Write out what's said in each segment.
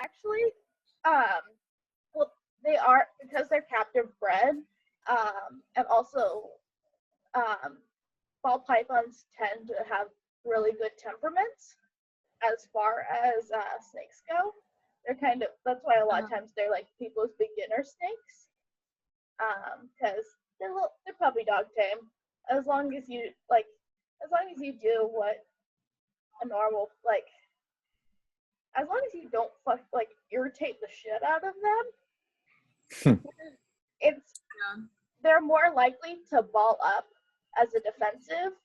actually, well, they are, because they're captive bred, and also, ball pythons tend to have really good temperaments as far as snakes go. They're kind of, that's why a lot of times they're like people's beginner snakes, because they're puppy dog tame. As long as you do what a normal, like, as long as you don't irritate the shit out of them, it's they're more likely to ball up as a defensive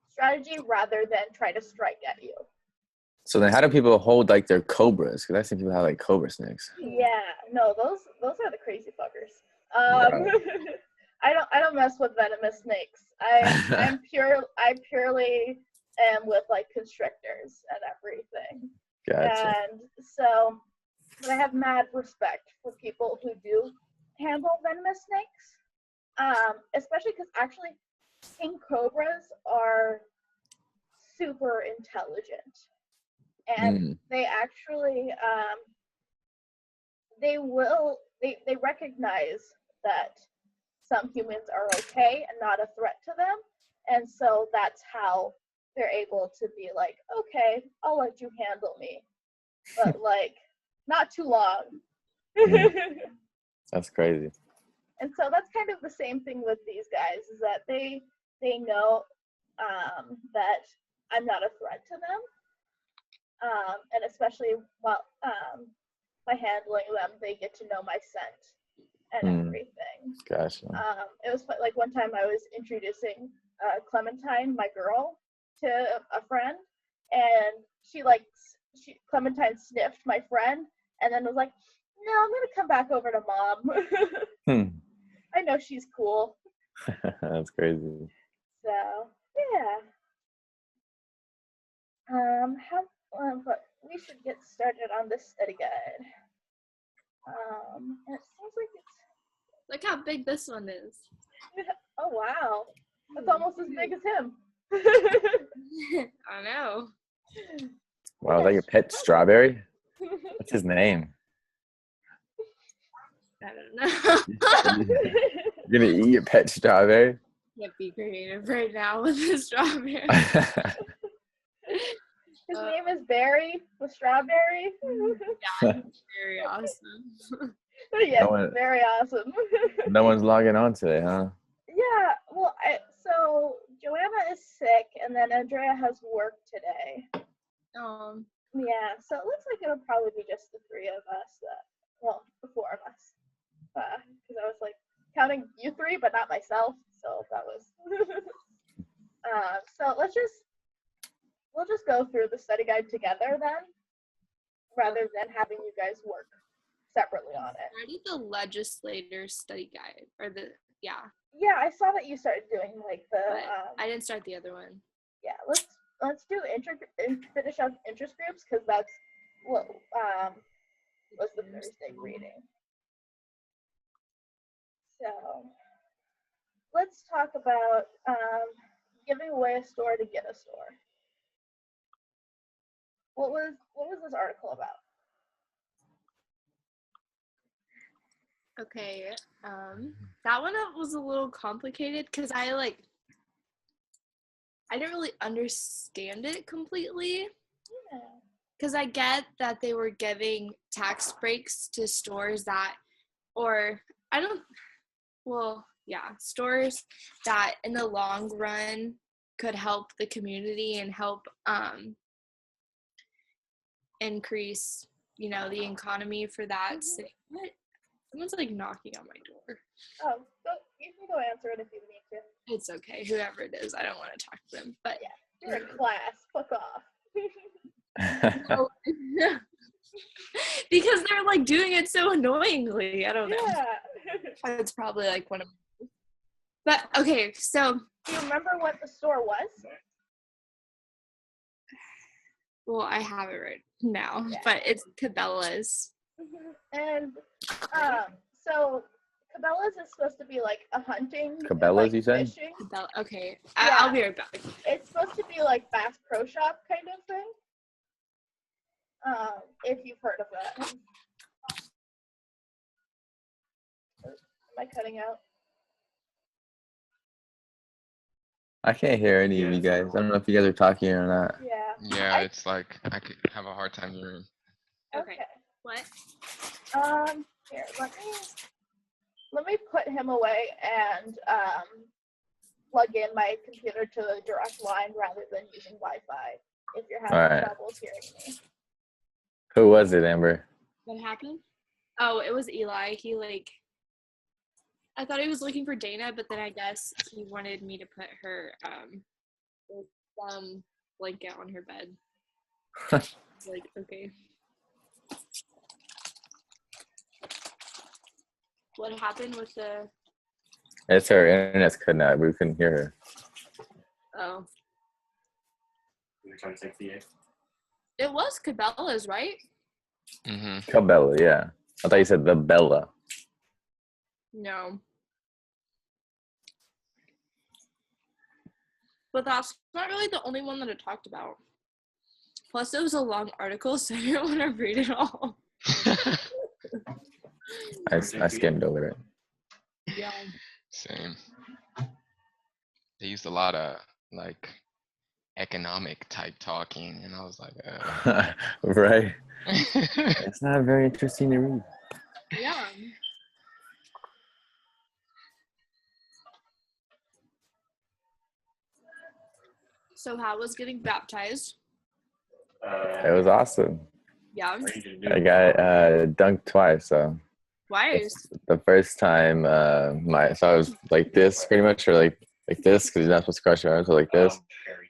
strategy rather than try to strike at you. So then how do people hold like their cobras? Because I see people have like cobra snakes. Yeah, no, those are the crazy fuckers. Right. I don't mess with venomous snakes. I purely am with like constrictors and everything. Gotcha. And so, but I have mad respect for people who do handle venomous snakes, especially because actually king cobras are super intelligent, and they actually they recognize that some humans are okay and not a threat to them, and so that's how they're able to be like, okay, I'll let you handle me, but like not too long. That's crazy. And so that's kind of the same thing with these guys, is that they know that I'm not a threat to them, and especially by handling them, they get to know my scent and everything. Gotcha. It was like one time I was introducing Clementine, my girl, to a friend, and Clementine sniffed my friend, and then was like, "No, I'm gonna come back over to mom." I know she's cool. That's crazy. So yeah. We should get started on this study guide. And it seems like it's. Look how big this one is. Oh wow, that's almost as big as him. I know. Wow, is that your pet Strawberry? What's his name? I don't know. You're gonna eat your pet Strawberry? Can't be creative right now with the strawberry. His name is Barry with Strawberry. Yeah, very awesome. Yes, very awesome. No one's logging on today, huh? Yeah, well, so Joanna is sick, and then Andrea has work today. Yeah, so it looks like it'll probably be just the three of us. Well, the four of us. Because I was like counting you three, but not myself. So that was. So we'll just go through the study guide together then, rather than having you guys work separately on it. I did the legislator study guide, or yeah. Yeah, I saw that you started doing like the. I didn't start the other one. Yeah, let's do finish up interest groups, because that's what was the Thursday reading. So let's talk about giving away a store to get a store. What was this article about? Okay, that one was a little complicated because I didn't really understand it completely. Yeah. Because I get that they were giving tax breaks to stores that, stores that in the long run could help the community and help increase, the economy for that. So, what? Someone's like knocking on my door. Oh, you can go answer it if you need to. It's okay, whoever it is. I don't want to talk to them, but yeah, you're in class. Fuck off. No. Because they're like doing it so annoyingly. I don't know. Yeah. It's probably like one of. But okay, so. Do you remember what the store was? Well, I have it right now, but it's Cabela's. And so Cabela's is supposed to be like a hunting. Cabela's, you said? Fishing. Okay, I'll be right back. It's supposed to be like Bass Pro Shop kind of thing. If you've heard of that. Am I cutting out? I can't hear any of you guys. I don't know if you guys are talking or not. Yeah. Yeah, it's like I could have a hard time hearing. Okay. Okay. What? Here, let me put him away and plug in my computer to the direct line rather than using Wi-Fi if you're having Alright. troubles hearing me. Who was it, Amber? What happened? Oh, it was Eli. I thought he was looking for Dana, but then I guess he wanted me to put her blanket on her bed. Like, okay. What happened with the? It's her internet's cutting out. We couldn't hear her. Oh, You're trying to take the A? it was Cabela's, right? Mm-hmm. Cabela, yeah. I thought you said the Bella. No. But that's not really the only one that I talked about. Plus, it was a long article, so I didn't want to read it all. I skimmed over it. Yeah. Same. They used a lot of like economic type talking, and I was like, Right? It's not very interesting to read. Yeah. So how was getting baptized? It was awesome. Yeah. I got dunked twice. So Twice. the first time, so I was like this, pretty much, or like this, because you're not supposed to cross your arms, so like this.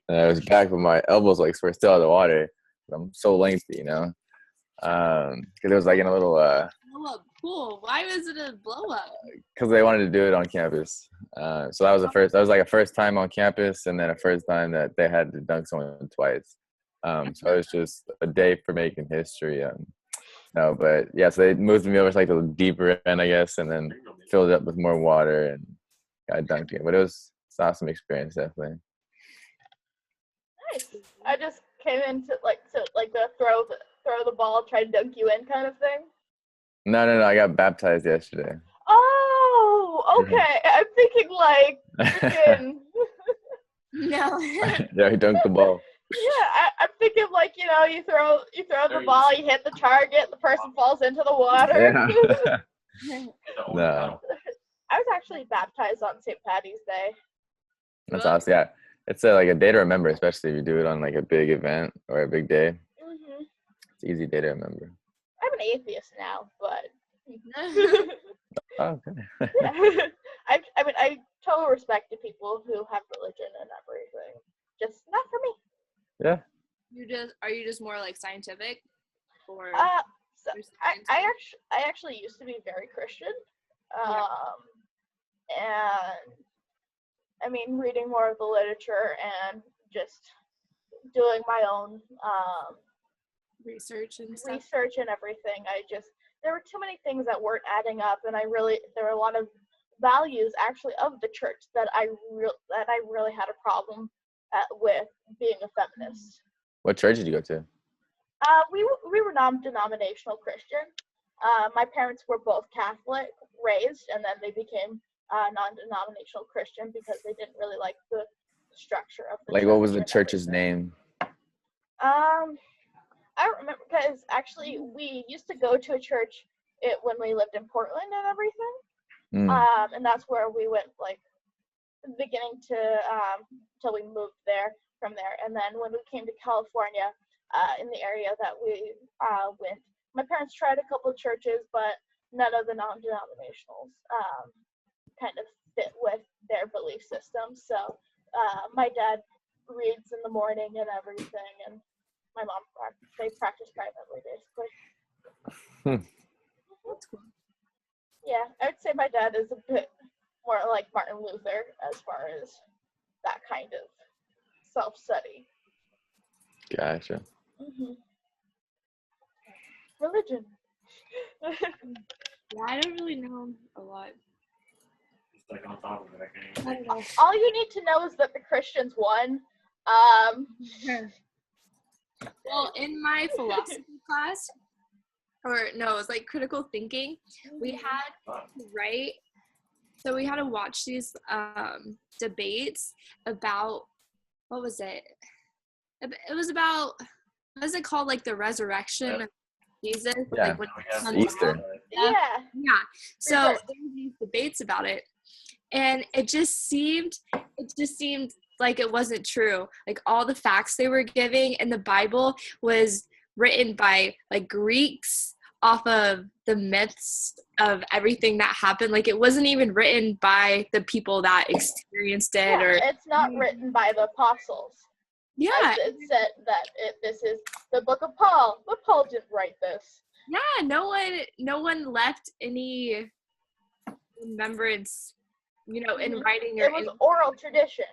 And I was back, but my elbows were still out of the water. I'm so lengthy, you know. Because it was like in a little. Blow up pool. Why was it a blow up? Because they wanted to do it on campus. So that was the first. That was like a first time on campus, and then a first time that they had to dunk someone twice. So it was just a day for making history. No, but yeah, so they moved me over to like the deeper end, I guess, and then filled it up with more water and got dunked again. But it's an awesome experience, definitely. Nice. I just came into the throw the ball, try to dunk you in kind of thing. No, I got baptized yesterday. Oh, okay. I'm thinking like freaking. No. Yeah, he dunked the ball. Yeah, I'm thinking like, you know, you throw the ball, you hit the target, the person falls into the water. Yeah. No, I was actually baptized on St. Patty's Day. that's awesome. Yeah, it's like a day to remember, especially if you do it on like a big event or a big day. Mm-hmm. It's an easy day to remember. I'm an atheist now, but Oh, okay. yeah. I mean, I totally respect the people who have religion and everything. Just not for me. Yeah. Are you just more like scientific? Or So I actually used to be very Christian. And I mean, reading more of the literature and just doing my own research and stuff. research and everything. There were too many things that weren't adding up, and there were a lot of values actually of the church that I really had a problem with being a feminist. What church did you go to? We were non-denominational Christian. My parents were both Catholic raised, and then they became non-denominational Christian because they didn't really like the structure of the Like, church what was the and church's everything. name? I don't remember because actually we used to go to a church when we lived in Portland and everything. And that's where we went like the beginning to till we moved from there. And then when we came to California, in the area that we went, my parents tried a couple of churches, but none of the non-denominationals kind of fit with their belief system. So my dad reads in the morning and everything, and my mom they practice privately basically. That's cool. Yeah, I would say my dad is a bit more like Martin Luther as far as that kind of self-study. Gotcha. Mm-hmm. Religion. Yeah, I don't really know a lot. Just like on top of it, I I can't don't know. All you need to know is that the Christians won. Well, in my philosophy class, or no, it was like critical thinking, we had to write, so we had to watch these debates about, what was it? It was about, what is it called? Like the resurrection of Jesus? Yeah. Like when We have comes Easter. out. Yeah. Yeah. So there Rebirth. were these debates about it, and it just seemed like it wasn't true. Like all the facts they were giving in the Bible was written by like Greeks off of the myths of everything that happened. Like it wasn't even written by the people that experienced it, Yeah, or it's not written by the apostles. yeah, As it said that this is the book of Paul, but Paul didn't write this. yeah. No one left any remembrance, in Mhm. writing or It was any. oral tradition.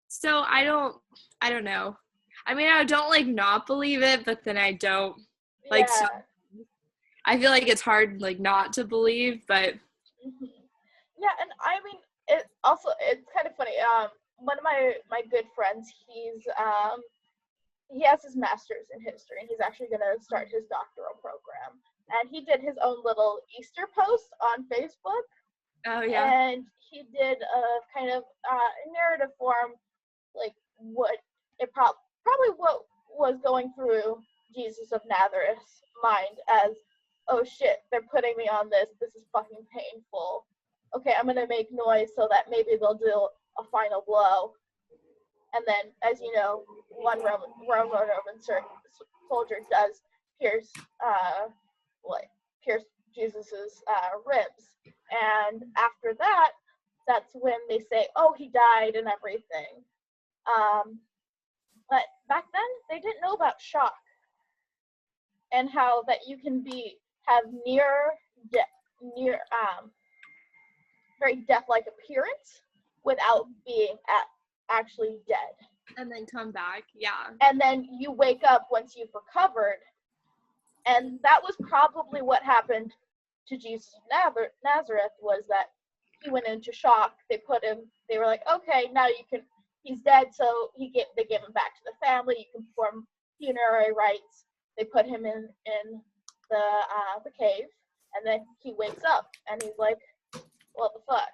So I don't know. I mean, I don't like not believe it, but then I don't like. Yeah. I feel like it's hard like not to believe, but Mhm. Yeah, and I mean, it's kind of funny. One of my good friends, he has his master's in history, and he's actually gonna start his doctoral program. And he did his own little Easter post on Facebook, oh yeah, and he did a kind of narrative form, like what it probably what was going through Jesus of Nazareth's mind as, oh shit, they're putting me on this. This is fucking painful. Okay, I'm gonna make noise so that maybe they'll do a final blow. And then, as you know, one Roman soldier does pierce, pierce Jesus's ribs, and after that, that's when they say, "Oh, he died" and everything. But back then, they didn't know about shock and how that you can have very death-like appearance without being actually dead. and then come back, yeah. And then you wake up once you've recovered. And that was probably what happened to Jesus of Nazareth, was that he went into shock. They were like, okay, now he's dead, so they give him back to the family. You can perform funerary rites. They put him in the cave, and then he wakes up, and he's like, what the fuck?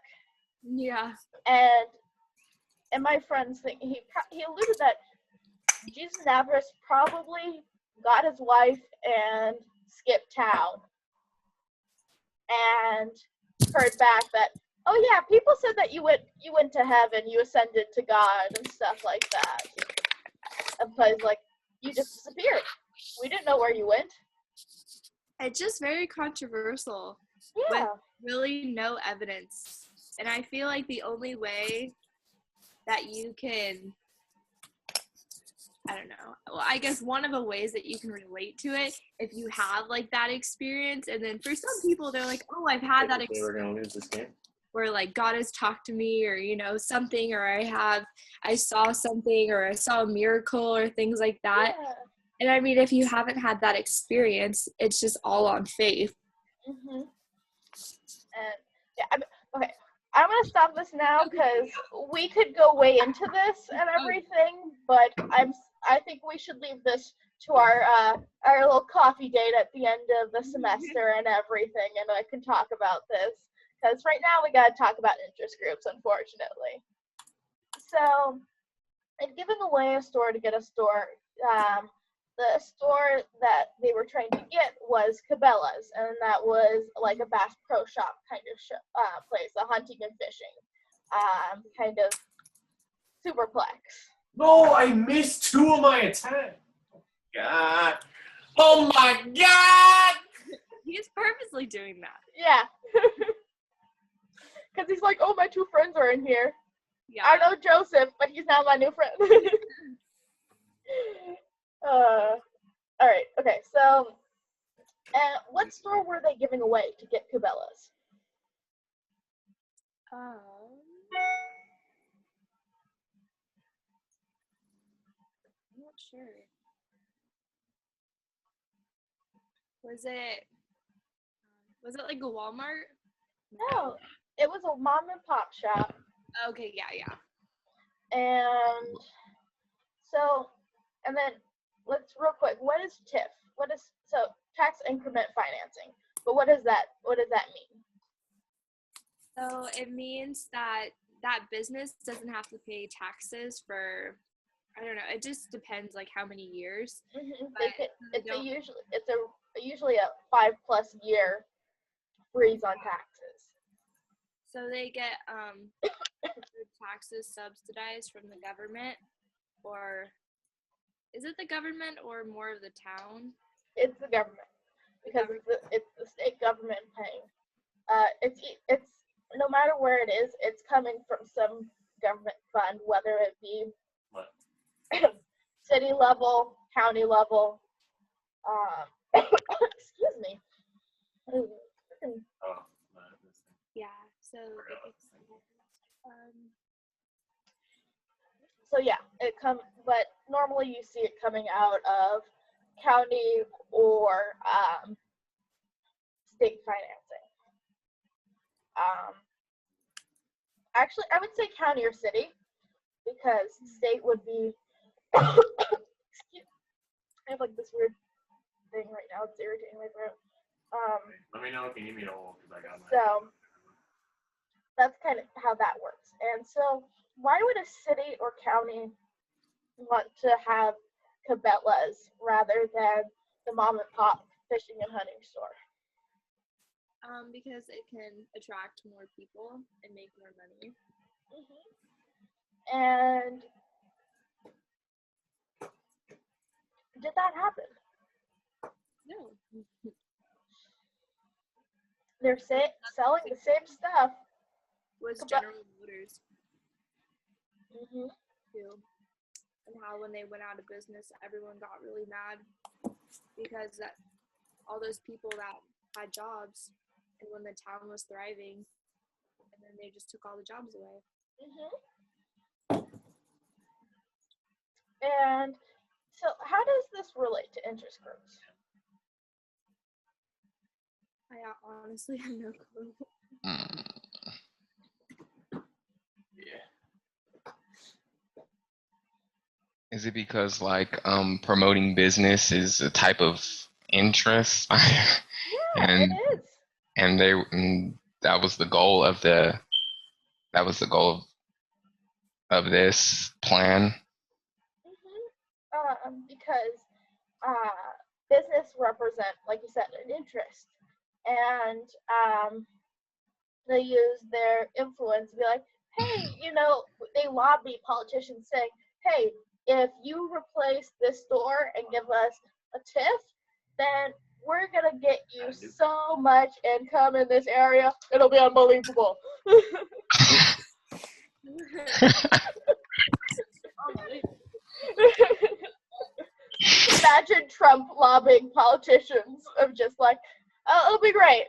Yeah. And my friends think he alluded that Jesus of Nazareth probably got his wife and skipped town and heard back that, oh yeah, people said that you went to heaven, you ascended to God and stuff like that. And plays like, you just disappeared. We didn't know where you went. It's just very controversial. Yeah. With really no evidence. And I feel like the only way that you can, I don't know, well, I guess one of the ways that you can relate to it, if you have like that experience, and then for some people they're like, oh, I've had that They were experience gonna lose this game. where like God has talked to me, or something, or I saw something, or I saw a miracle, or things like that. Yeah. And I mean, if you haven't had that experience, it's just all on faith. Mhm. And yeah, okay. I'm gonna stop this now because we could go way into this and everything, but I think we should leave this to our little coffee date at the end of the semester and everything, and I can talk about this because right now we gotta talk about interest groups, unfortunately. So, in giving away a store to get a store, the store that they were trying to get was Cabela's, and that was like a Bass Pro Shop kind of place, a hunting and fishing kind of superplex. No, I missed 2 of my attacks. God. Oh my God! He's purposely doing that. Yeah. Because he's like, oh, my 2 friends are in here. Yeah. I know Joseph, but he's now my new friend. All right, okay, so what store were they giving away to get Cabela's? I'm not sure. Was it like a Walmart? No, it was a mom and pop shop. Okay, yeah. And so, and then let's real quick. What is TIF? What is tax increment financing? But what does that mean? So it means that that business doesn't have to pay taxes for, I don't know, it just depends like how many years. It's usually a 5+ year freeze on taxes. So they get their taxes subsidized from the government, or is it the government or more of the town? It's the government, because it's the state government paying. It's no matter where it is, it's coming from some government fund, whether it be city level, county level. Excuse me. Yeah. So So yeah, but normally you see it coming out of county or state financing. Actually, I would say county or city, because state would be. I have like this weird thing right now. It's irritating my throat. Let me know if you need me to hold, because I got my. So that's kind of how that works. And so, why would a city or county want to have Cabela's rather than the mom and pop fishing and hunting store? Because it can attract more people and make more money. And did that happen? No. They're selling the same stuff. Was General Motors Mm-hmm. too, and how when they went out of business, everyone got really mad because that all those people that had jobs, and when the town was thriving, and then they just took all the jobs away. And so, how does this relate to interest groups? I honestly have no clue. Is it because like promoting business is a type of interest? Yeah, it is. And that was the goal of this plan. Because business represent, like you said, an interest, and they use their influence to be like, hey, they lobby politicians saying, hey, if you replace this store and give us a TIF, then we're gonna get you so much income in this area, it'll be unbelievable. Imagine Trump lobbying politicians of just like, oh, it'll be great.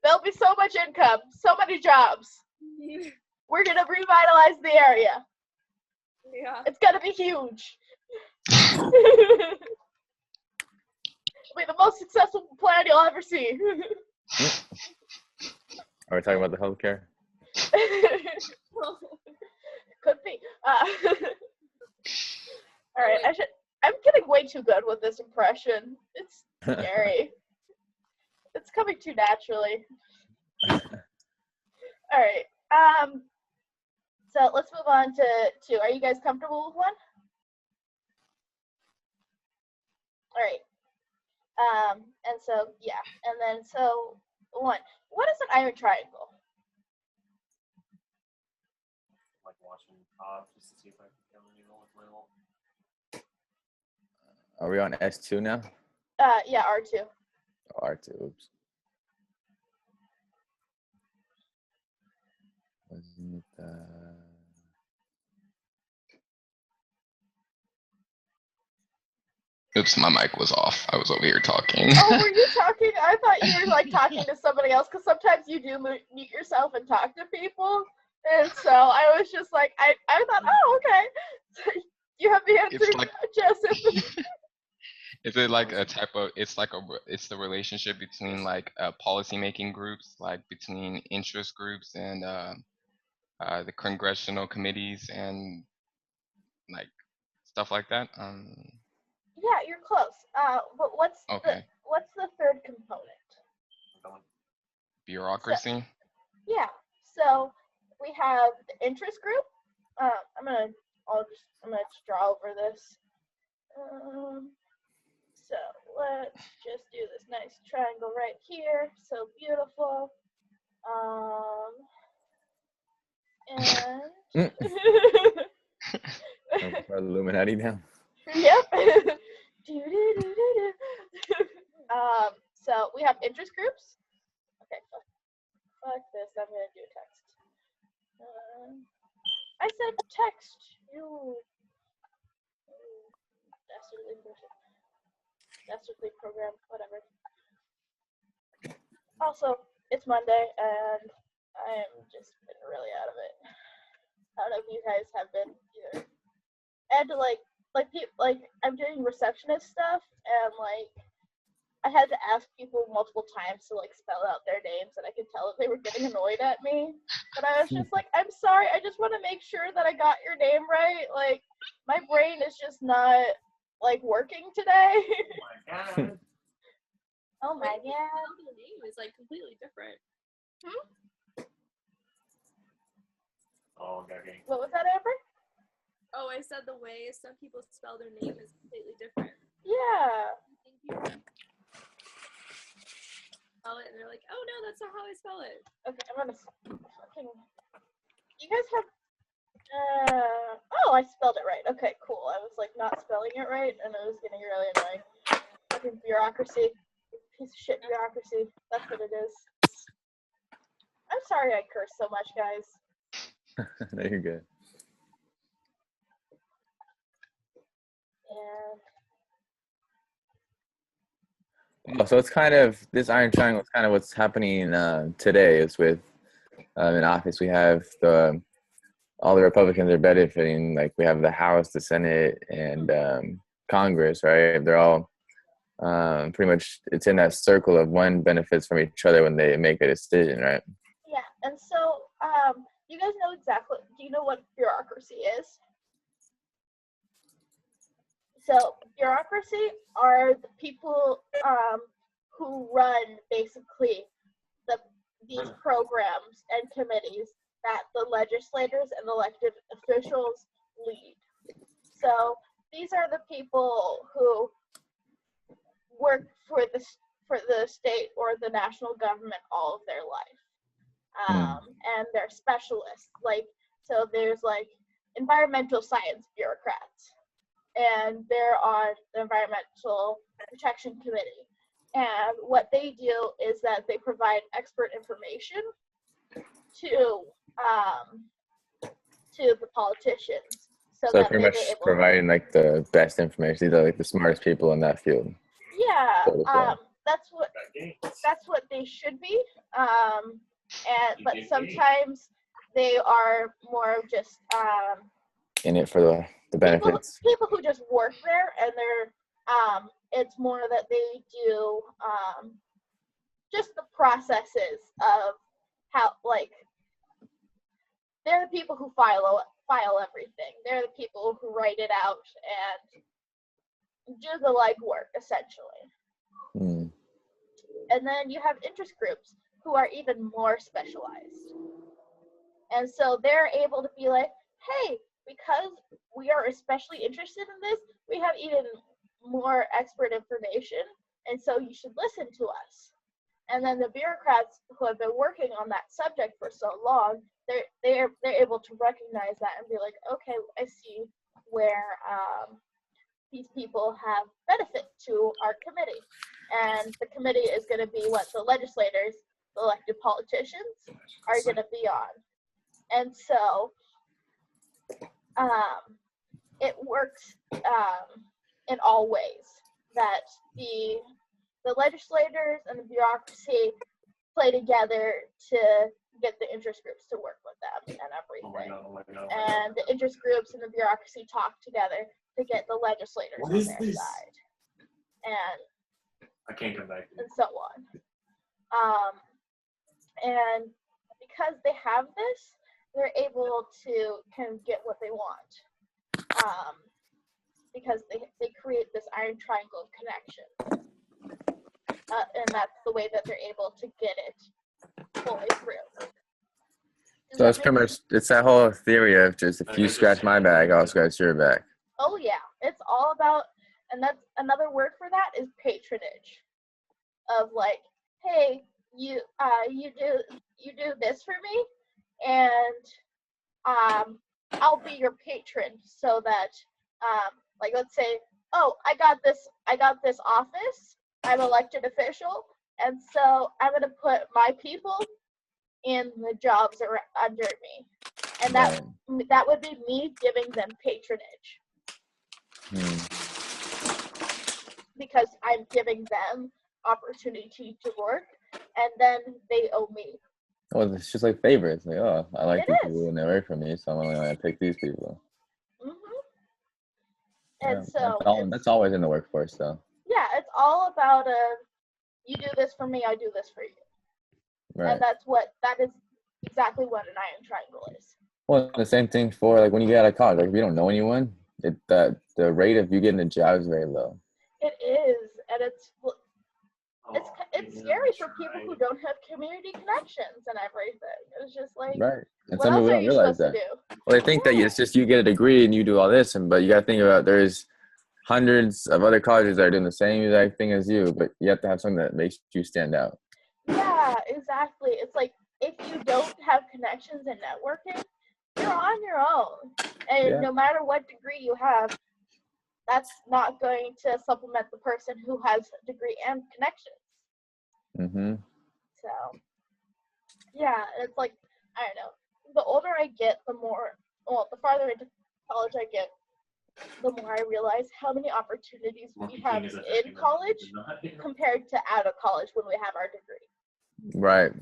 There'll be so much income, so many jobs. We're gonna revitalize the area. Yeah. It's gonna be huge. It'll be the most successful plan you'll ever see. Are we talking about the healthcare? Could be. All right, I'm getting way too good with this impression. It's scary. It's coming too naturally. All right. So let's move on to 2. Are you guys comfortable with 1? All right. And so yeah, and then so 1. What is an iron triangle? Like watching top just to see if I can kill anyone with my ult. Are we on S2 now? Yeah, R2. Oh, R2, oops. Wasn't it, Oops, my mic was off. I was over here talking. Oh, were you talking? I thought you were like talking to somebody else, because sometimes you do mute yourself and talk to people. And so I was just like, I thought, oh, okay. You have the answer, Joseph. Is it like a type of, it's the relationship between like policy making groups, like between interest groups and the congressional committees and like stuff like that? Yeah, you're close. But what's Okay. the third component? So, Bureaucracy. yeah. So we have the interest group. I'm gonna just draw over this. So let's just do this nice triangle right here. So beautiful. And Illuminati now. yep. So we have interest groups. Okay, fuck this. I'm gonna do text. I said text. You dastardly person. Dastardly program. Whatever. Also, it's Monday and I'm just been really out of it. I don't know if you guys have been either. And like I'm doing receptionist stuff and like I had to ask people multiple times to like spell out their names, and I could tell that they were getting annoyed at me. But I was just like, I'm sorry, I just want to make sure that I got your name right. Like, my brain is just not like working today. Oh my god. The name is like completely different. Oh, okay. What was that, Amber? Oh, I said the way some people spell their name is completely different. Yeah. Thank you. Spell it, and they're like, oh no, that's not how I spell it. Okay, I'm gonna fucking. You guys have. Oh, I spelled it right. Okay, cool. I was like not spelling it right, and it was getting really annoying. Fucking bureaucracy. Piece of shit bureaucracy. That's what it is. I'm sorry I curse so much, guys. No, you're good. And Oh, so it's kind of this iron triangle is kind of what's happening today. Is with in office we have all the Republicans are benefiting. Like we have the House, the Senate, and Congress. Right? They're all pretty much. It's in that circle of one benefits from each other when they make a decision. Right? yeah, and so you guys know exactly. Do you know what bureaucracy is? So bureaucracy are the people who run basically these programs and committees that the legislators and elected officials lead. So these are the people who work for the state or the national government all of their life, and they're specialists. Like so, there's like environmental science bureaucrats, and they're on the Environmental Protection Committee. And what they do is that they provide expert information to the politicians, so So that pretty they much be able. providing like the best information. These are like the smartest people in that field. Yeah, So to say. that's what they should be. But sometimes they are more of just In it for the benefits. people who just work there, and they're it's more that they do just the processes of how, like, they're the people who file everything. They're the people who write it out and do the legwork, essentially. And then you have interest groups who are even more specialized. And so they're able to be like, hey, because we are especially interested in this, we have even more expert information, and so you should listen to us. And then the bureaucrats who have been working on that subject for so long, they're able to recognize that and be like, okay, I see where these people have benefit to our committee. And the committee is going to be what the legislators, the elected politicians, are going to be on. And so it works in all ways, that the legislators and the bureaucracy play together to get the interest groups to work with them and everything. And the interest groups and the bureaucracy talk together to get the legislators on their side. And I can't come back. And so on. And because they have this, they're able to kind of get what they want. because they create this iron triangle of connection. And that's the way that they're able to get it fully through. So it's pretty much, it's that whole theory of just if you scratch my back, I'll scratch your back. Oh yeah, it's all about, and that's another word for that is patronage. Of like, hey, you do this for me, and I'll be your patron, so that like, let's say, oh, I got this office, I'm elected official, and so I'm gonna put my people in the jobs under me, and that would be me giving them patronage, because I'm giving them opportunity to work, and then they owe me. Well, it's just like favorites. Like, oh, I like these is. people and they work for me, so I'm only gonna pick these people. And Yeah, so that's always in the workforce, though. Yeah, it's all about you do this for me, I do this for you. Right. And that is exactly what an iron triangle is. Well, the same thing for like when you get out of college. Like if you don't know anyone, the rate of you getting a job is very low. It is, and it's scary for people who don't have community connections and everything. It's just like, right. And what some else people are don't you realize supposed that. to do? Well, they think that it's just you get a degree and you do all this, but you got to think about there's hundreds of other colleges that are doing the same exact thing as you, but you have to have something that makes you stand out. Yeah, exactly. It's like, if you don't have connections and networking, you're on your own. And no matter what degree you have, that's not going to supplement the person who has a degree and connections. So, yeah, it's like, I don't know. The older I get, the farther into college I get, the more I realize how many opportunities we have in college compared to out of college when we have our degree. Right.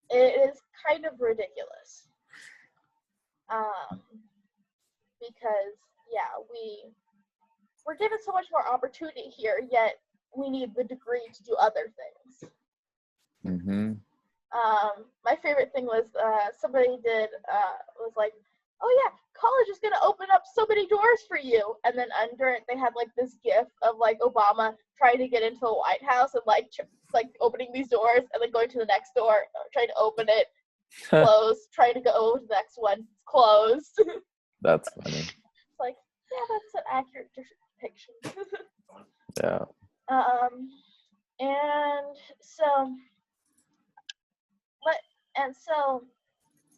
It is kind of ridiculous. Because, we're given so much more opportunity here, yet we need the degree to do other things. My favorite thing was somebody was like, oh yeah, college is going to open up so many doors for you. And then under it, they had like this gif of like Obama trying to get into the White House and like opening these doors and then going to the next door, trying to open it, closed, trying to go to the next one, closed. That's funny. It's like, yeah, that's an accurate depiction. Yeah.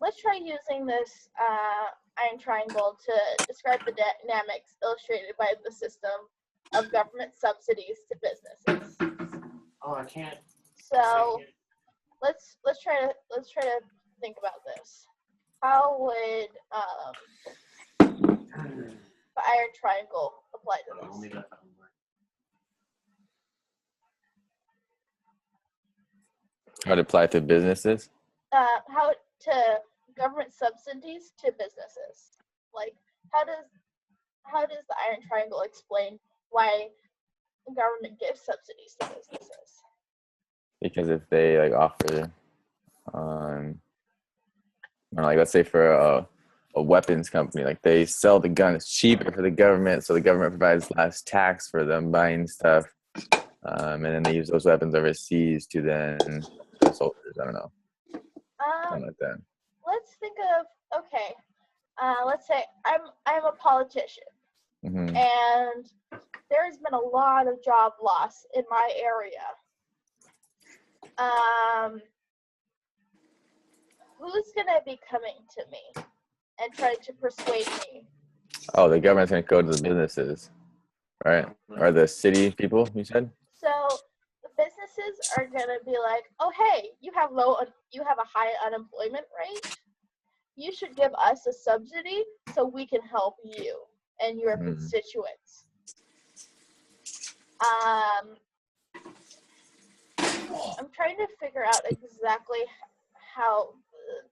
Let's try using this iron triangle to describe the dynamics illustrated by the system of government subsidies to businesses. Oh, I can't. So let's try to think about this. How would the iron triangle apply to this? How to apply to businesses? How to government subsidies to businesses? Like, how does the iron triangle explain why the government gives subsidies to businesses? Because if they like offer, like let's say for a weapons company, like they sell the guns cheaper for the government, so the government provides less tax for them buying stuff, and then they use those weapons overseas to then the soldiers. I don't know, something like that. Let's think of let's say I'm a politician, and there's been a lot of job loss in my area. Who's gonna be coming to me and trying to persuade me? Oh, the government's gonna go to the businesses, right? Or the city people, you said? So the businesses are gonna be like, oh hey, you have a high unemployment rate. You should give us a subsidy so we can help you and your constituents. I'm trying to figure out exactly how the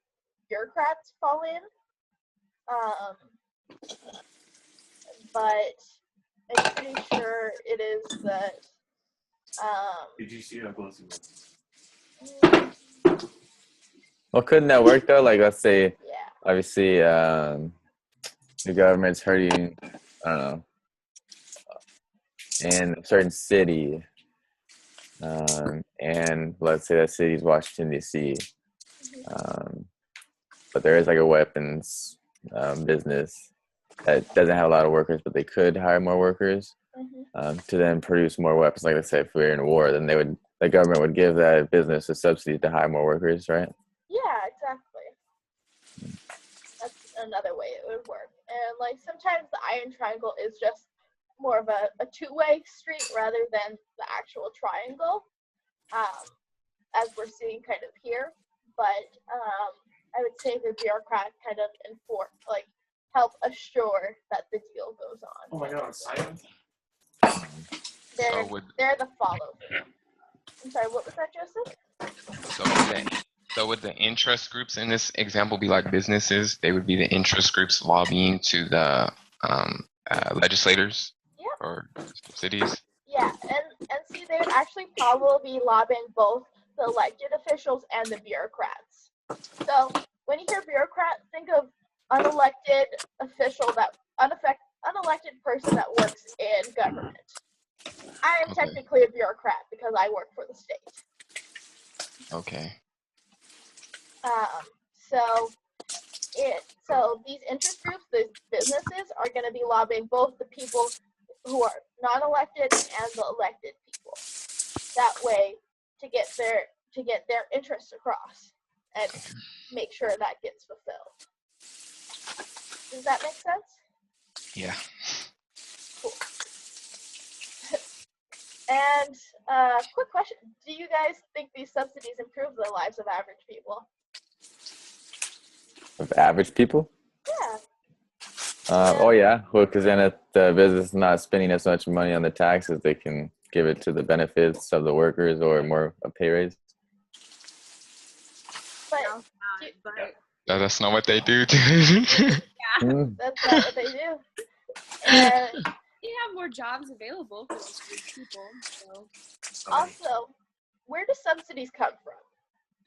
bureaucrats fall in, but I'm pretty sure it is that. Did you see how close he was? Well, couldn't that work though? Like, let's say, obviously, the government's hurting, I don't know, in a certain city, and let's say that city is Washington, D.C., but there is like a weapons business that doesn't have a lot of workers, but they could hire more workers to then produce more weapons. Like I said, if we were in war, then the government would give that business a subsidy to hire more workers, right? Yeah, exactly. That's another way it would work. And like sometimes the iron triangle is just more of a two-way street rather than the actual triangle, as we're seeing kind of here. But I would say the bureaucrat kind of help assure that the deal goes on. Oh my God, silent. They're the follow through. I'm sorry, what was that, Joseph? So would the interest groups in this example be like businesses? They would be the interest groups lobbying to the legislators or cities? Yeah, and see, they would actually probably be lobbying both the elected officials and the bureaucrats. So when you hear bureaucrat, think of unelected person that works in government. I am technically a bureaucrat because I work for the state. Okay. So these interest groups, these businesses, are going to be lobbying both the people who are non-elected and the elected people. That way, to get their interests across and make sure that gets fulfilled. Does that make sense? Yeah. Cool. And quick question: do you guys think these subsidies improve the lives of average people? Of average people? Yeah. Oh yeah, well, because then if the business is not spending as much money on the taxes, they can give it to the benefits of the workers or more a pay raise. But That's not what they do. that's not what they do. And You have more jobs available for those people. So also, where do subsidies come from?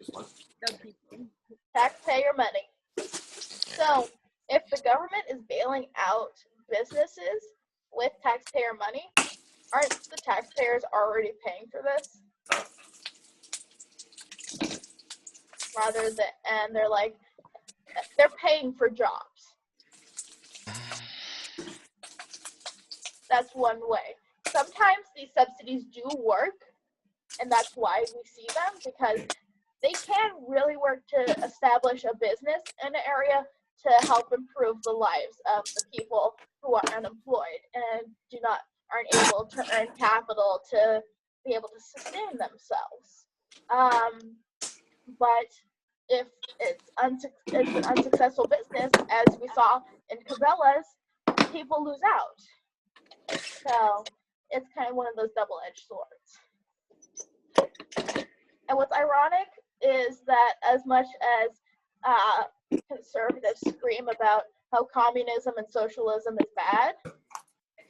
the people. Taxpayer money. So if the government is bailing out businesses with taxpayer money, aren't the taxpayers already paying for this? And they're paying for jobs. That's one way. Sometimes these subsidies do work, and that's why we see them, because they can really work to establish a business in an area to help improve the lives of the people who are unemployed and aren't able to earn capital to be able to sustain themselves. But if it's an unsuccessful business, as we saw in Cabela's, people lose out. So it's kind of one of those double-edged swords. And what's ironic is that as much as conservatives scream about how communism and socialism is bad,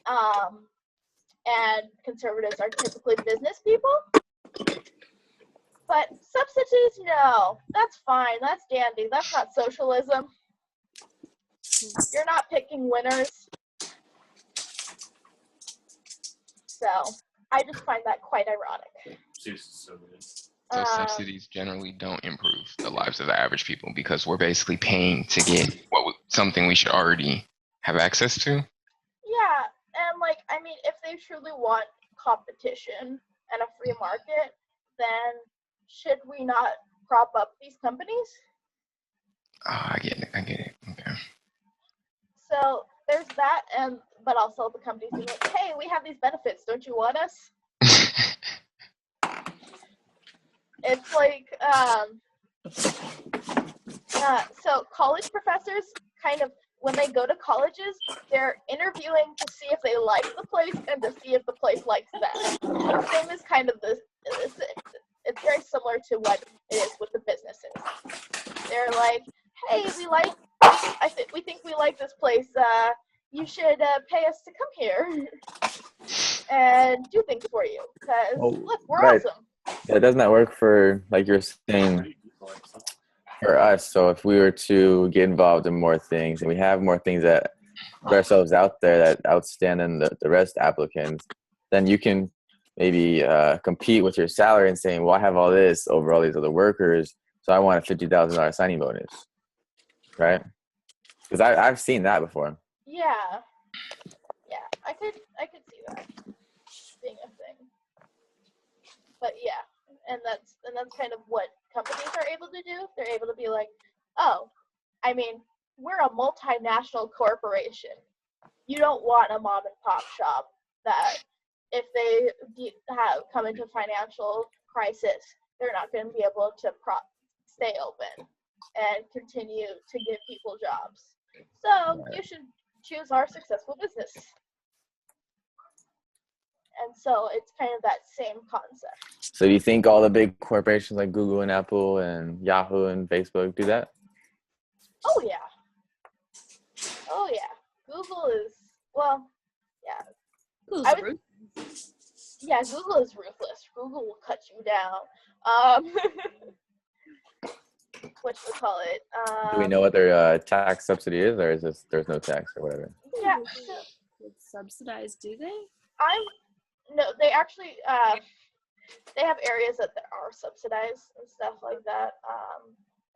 and conservatives are typically business people, but subsidies, no, that's fine, that's dandy, that's not socialism. You're not picking winners. So I just find that quite ironic. So good. So subsidies generally don't improve the lives of the average people because we're basically paying to get something we should already have access to. Yeah, and if they truly want competition and a free market, then should we not prop up these companies? Oh, I get it. Okay. So there's that, but also the companies being like, hey, we have these benefits, don't you want us? It's like, so college professors kind of, when they go to colleges, they're interviewing to see if they like the place and to see if the place likes them. The same is kind of this, it's very similar to what it is with the businesses. They're like, hey, we think we like this place, you should pay us to come here and do things for you, because look, we're awesome. Yeah, doesn't that work for, like you're saying, for us? So if we were to get involved in more things and we have more things that put ourselves out there that outstand the rest applicants, then you can maybe compete with your salary and saying, well, I have all this over all these other workers, so I want a $50,000 signing bonus, right? Because I've seen that before. Yeah, I could see that being a thing. But yeah, and that's kind of what companies are able to do. They're able to be like, oh, I mean, we're a multinational corporation. You don't want a mom and pop shop that if they have come into financial crisis, they're not going to be able to stay open and continue to give people jobs. So you should choose our successful business. And so it's kind of that same concept. So do you think all the big corporations like Google and Apple and Yahoo and Facebook do that? Oh yeah. Oh yeah. Google is, well, yeah. Yeah, Google is ruthless. Google will cut you down. Whatchamacallit? Do we know what their tax subsidy is, or is this there's no tax or whatever? Yeah. It's subsidized, do they? No, they actually they have areas that are subsidized and stuff like that.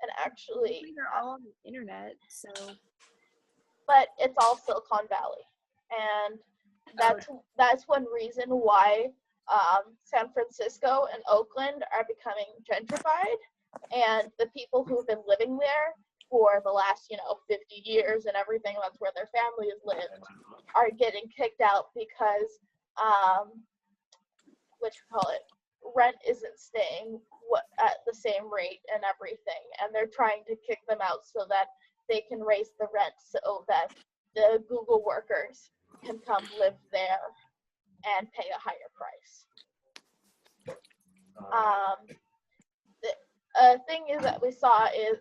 And actually, They're all on the internet, so. But it's all Silicon Valley, and that's one reason why San Francisco and Oakland are becoming gentrified, and the people who've been living there for the last 50 years and everything, that's where their families lived, are getting kicked out because rent isn't staying at the same rate and everything, and they're trying to kick them out so that they can raise the rent so that the Google workers can come live there and pay a higher price. Another thing is that we saw is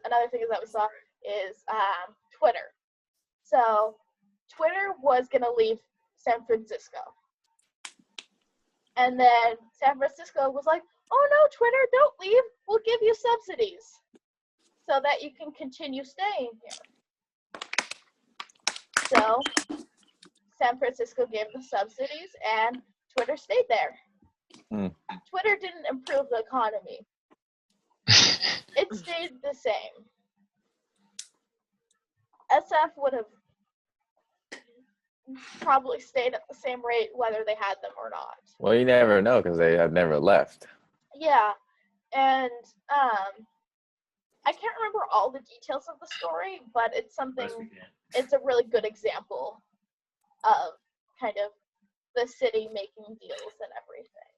Twitter. So Twitter was going to leave San Francisco. And then San Francisco was like, oh no, Twitter, don't leave. We'll give you subsidies so that you can continue staying here. So San Francisco gave the subsidies and Twitter stayed there. Twitter didn't improve the economy. It stayed the same. SF would have probably stayed at the same rate whether they had them or not. Well, you never know because they have never left. Yeah, and I can't remember all the details of the story, but it's a really good example of kind of the city making deals and everything.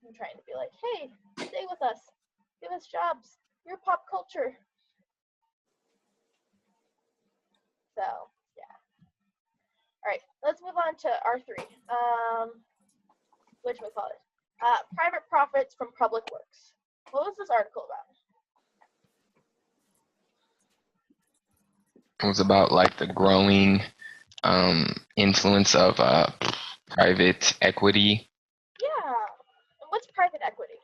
I'm trying to be like, hey, stay with us. Give us jobs. You're pop culture. So, yeah. All right, let's move on to R3. Which we call it? Private profits from public works. What was this article about? It was about like the growing influence of private equity. Yeah. And what's private equity?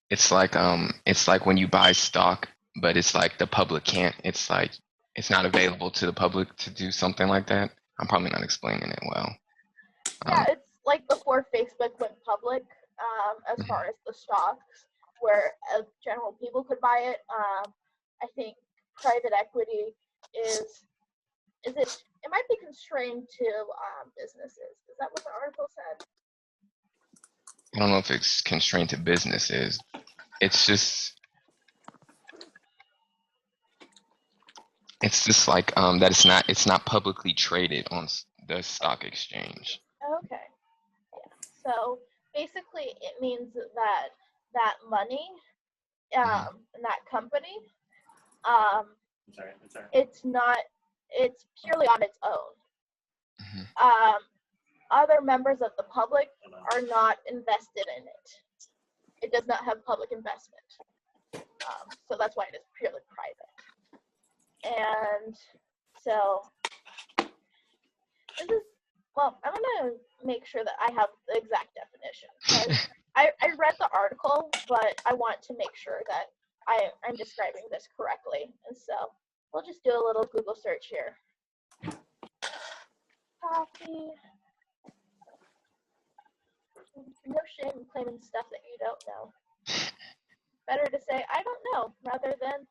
It's like when you buy stock, but it's like the public can't. It's like it's not available to the public to do something like that. I'm probably not explaining it well. Yeah, it's like before Facebook went public, as far as the stocks, where general people could buy it. I think private equity it might be constrained to businesses. Is that what the article said? I don't know if it's constrained to businesses. It's just like that it's not publicly traded on the stock exchange. Okay. Yeah. So basically, it means that money, in that company, it's purely on its own. Other members of the public are not invested in it. It does not have public investment. So that's why it is purely private. And so I'm going to make sure that I have the exact definition. I read the article, but I want to make sure that I'm describing this correctly. And so we'll just do a little Google search here. Copy No shame in claiming stuff that you don't know. Better to say I don't know rather than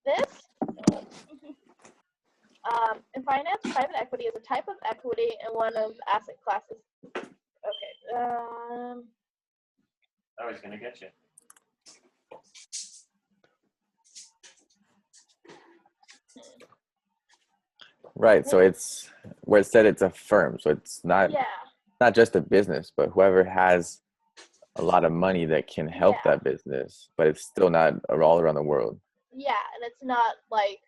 this. No. In finance, private equity is a type of equity in one of the asset classes. Okay. I was gonna get you. Right. So it's where it said it's a firm. So it's not Yeah. not just a business, but whoever has a lot of money that can help Yeah. that business, but it's still not all around the world. Yeah, and it's not like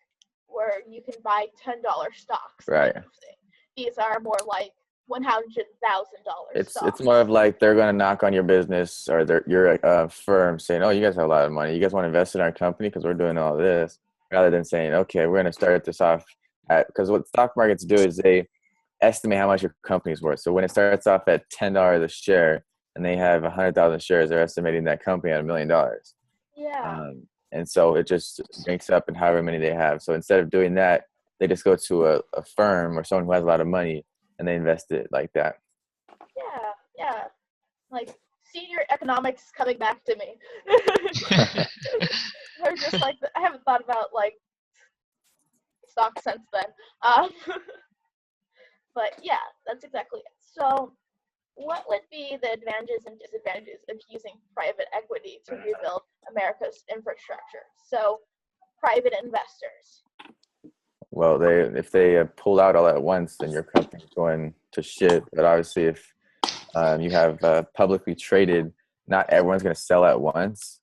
where you can buy $10 stocks. Right. Kind of thing. These are more like $100,000 It's stocks. more of like they're gonna knock on your business or you're a firm saying, "Oh, you guys have a lot of money. You guys want to invest in our company because we're doing all this," rather than saying, "Okay, we're gonna start this off at," because what stock markets do is they estimate how much your company's worth. So when it starts off at $10 a share and they have 100,000 shares, they're estimating that company at $1 million. Yeah. And so it just ranks up in however many they have. So instead of doing that, they just go to a firm or someone who has a lot of money and they invest it like that. Yeah. Like senior economics coming back to me. They're just like I haven't thought about like stock since then. But yeah, that's exactly it. So what would be the advantages and disadvantages of using private equity to rebuild America's infrastructure? So private investors. Well, if they pull out all at once, then your company's going to shit. But obviously, if you have publicly traded, not everyone's going to sell at once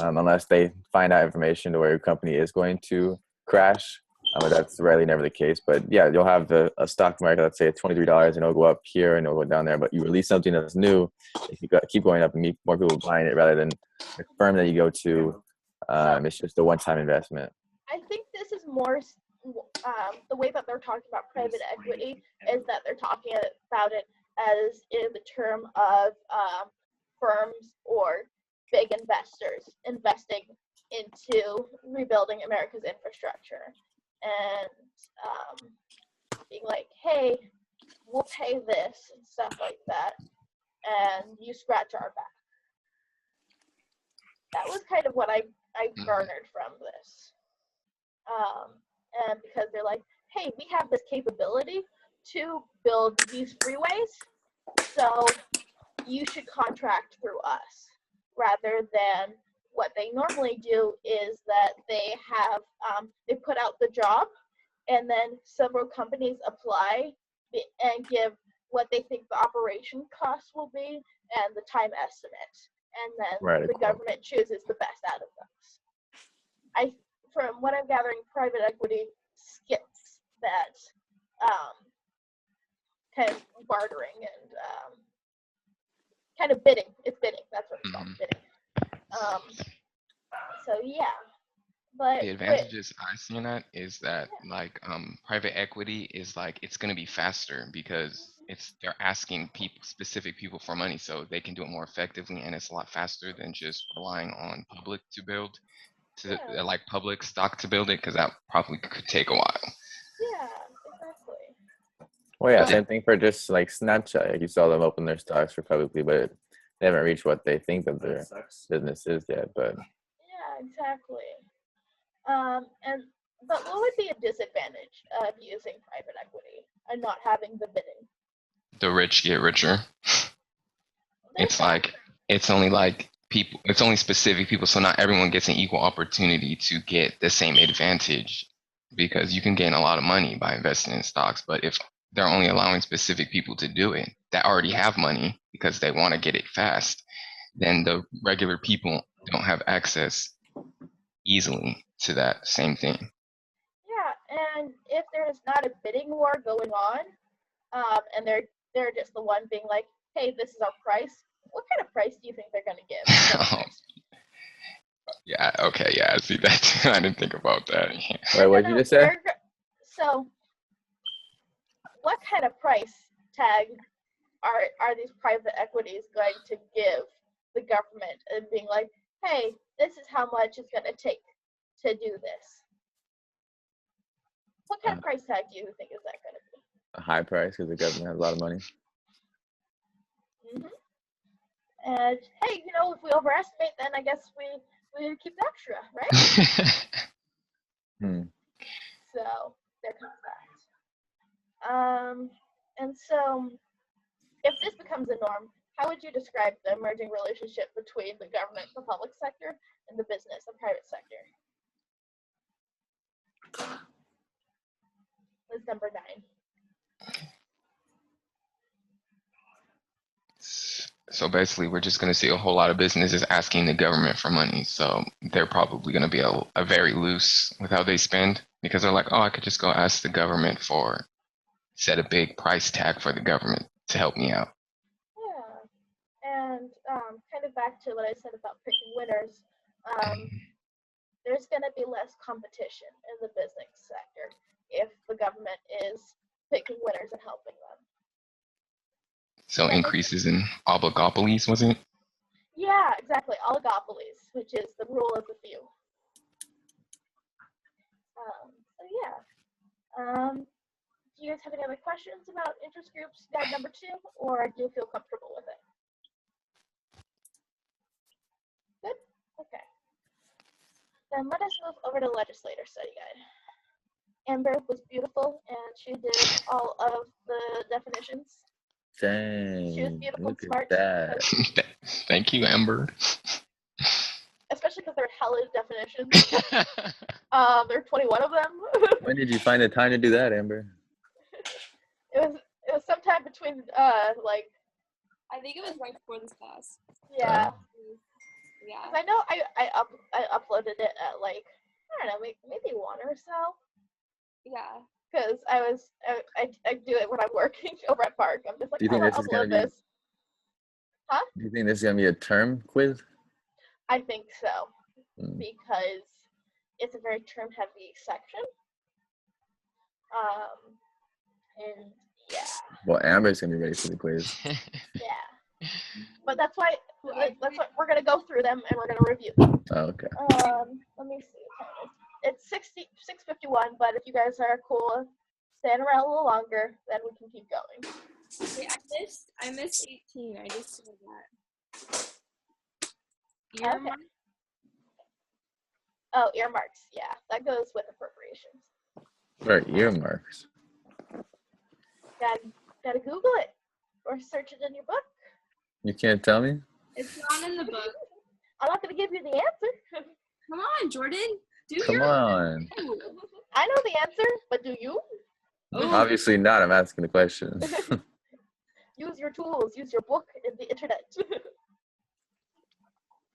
unless they find out information to where your company is going to crash. But that's rarely never the case. But yeah, you'll have a stock market, let's say at $23, and it'll go up here and it'll go down there. But you release something that's new, if you keep going up and meet more people buying it rather than the firm that you go to. It's just a one-time investment. I think this is more the way that they're talking about private equity is that they're talking about it as in the term of firms or big investors investing into rebuilding America's infrastructure and being like, hey, we'll pay this and stuff like that, and you scratch our back. That was kind of what I garnered from this. And because they're like, hey, we have this capability to build these freeways, so you should contract through us, rather than what they normally do is that they have they put out the job and then several companies apply and give what they think the operation costs will be and the time estimate, and then the government chooses the best out of those. From what I'm gathering, private equity skips that kind of bartering and kind of bidding. It's bidding. That's what it's called, bidding. So yeah, but the advantages I see in that is that like private equity is like it's gonna be faster because they're asking specific people for money, so they can do it more effectively, and it's a lot faster than just relying on public to build. Like public stock to build it, because that probably could take a while. Yeah, exactly. Well, yeah, same thing for just like Snapchat. Like you saw them open their stocks for publicly, but they haven't reached what they think of their business is yet. But yeah, exactly. But what would be a disadvantage of using private equity and not having the bidding? The rich get richer. It's like it's only like people. It's only specific people, so not everyone gets an equal opportunity to get the same advantage, because you can gain a lot of money by investing in stocks. But if they're only allowing specific people to do it that already have money because they want to get it fast, then the regular people don't have access easily to that same thing. Yeah, and if there's not a bidding war going on, and they're just the one being like, hey, this is our price, what kind of price do you think they're going to give? Yeah, okay, yeah, I see that too. I didn't think about that. Yeah. Wait, what did you just say? So, what kind of price tag are these private equities going to give the government and being like, hey, this is how much it's going to take to do this? What kind of price tag do you think is that going to be? A high price because the government has a lot of money. hmm And hey, if we overestimate, then I guess we keep the extra, right? So there comes that. And so if this becomes a norm, how would you describe the emerging relationship between the government, the public sector, and the business and private sector? That's number 9. So basically, we're just going to see a whole lot of businesses asking the government for money. So they're probably going to be a very loose with how they spend because they're like, oh, I could just go ask the government for, set a big price tag for the government to help me out. Yeah, and kind of back to what I said about picking winners. There's going to be less competition in the business sector if the government is picking winners and helping them. So increases in oligopolies, was it? Yeah, exactly. Oligopolies, which is the rule of the few. So yeah. Do you guys have any other questions about interest groups guide number 2, or do you feel comfortable with it? Good. Okay. Then let us move over to legislator study guide. Amber was beautiful, and she did all of the definitions. Dang. She was beautiful and Look smart. at that. Thank you, Amber. Especially because there are hella definitions. There are 21 of them. When did you find the time to do that, Amber? It was sometime between like. I think it was right before this class. Yeah. Yeah. 'Cause I know I uploaded it at like, I don't know, maybe 1 or so. Yeah. Because I do it when I'm working over at Park. I'm just like, Do you think I'll this is gonna upload be? this. Huh? Do you think this is gonna be a term quiz? I think so, because it's a very term-heavy section. And yeah. Well, Amber's gonna be ready for the quiz. Yeah. But that's why we're gonna go through them and we're gonna review them. Oh, okay. Let me see. It's 6:51, but if you guys are cool, staying around a little longer, then we can keep going. Wait, I missed 18. I just saw that. Okay. Oh, earmarks. Yeah, that goes with appropriations. For earmarks. Gotta Google it or search it in your book. You can't tell me? It's not in the book. I'm not gonna give you the answer. Come on, Jordan. Come on. I know the answer, but do you? Obviously not. I'm asking the question. Use your tools. Use your book and the internet.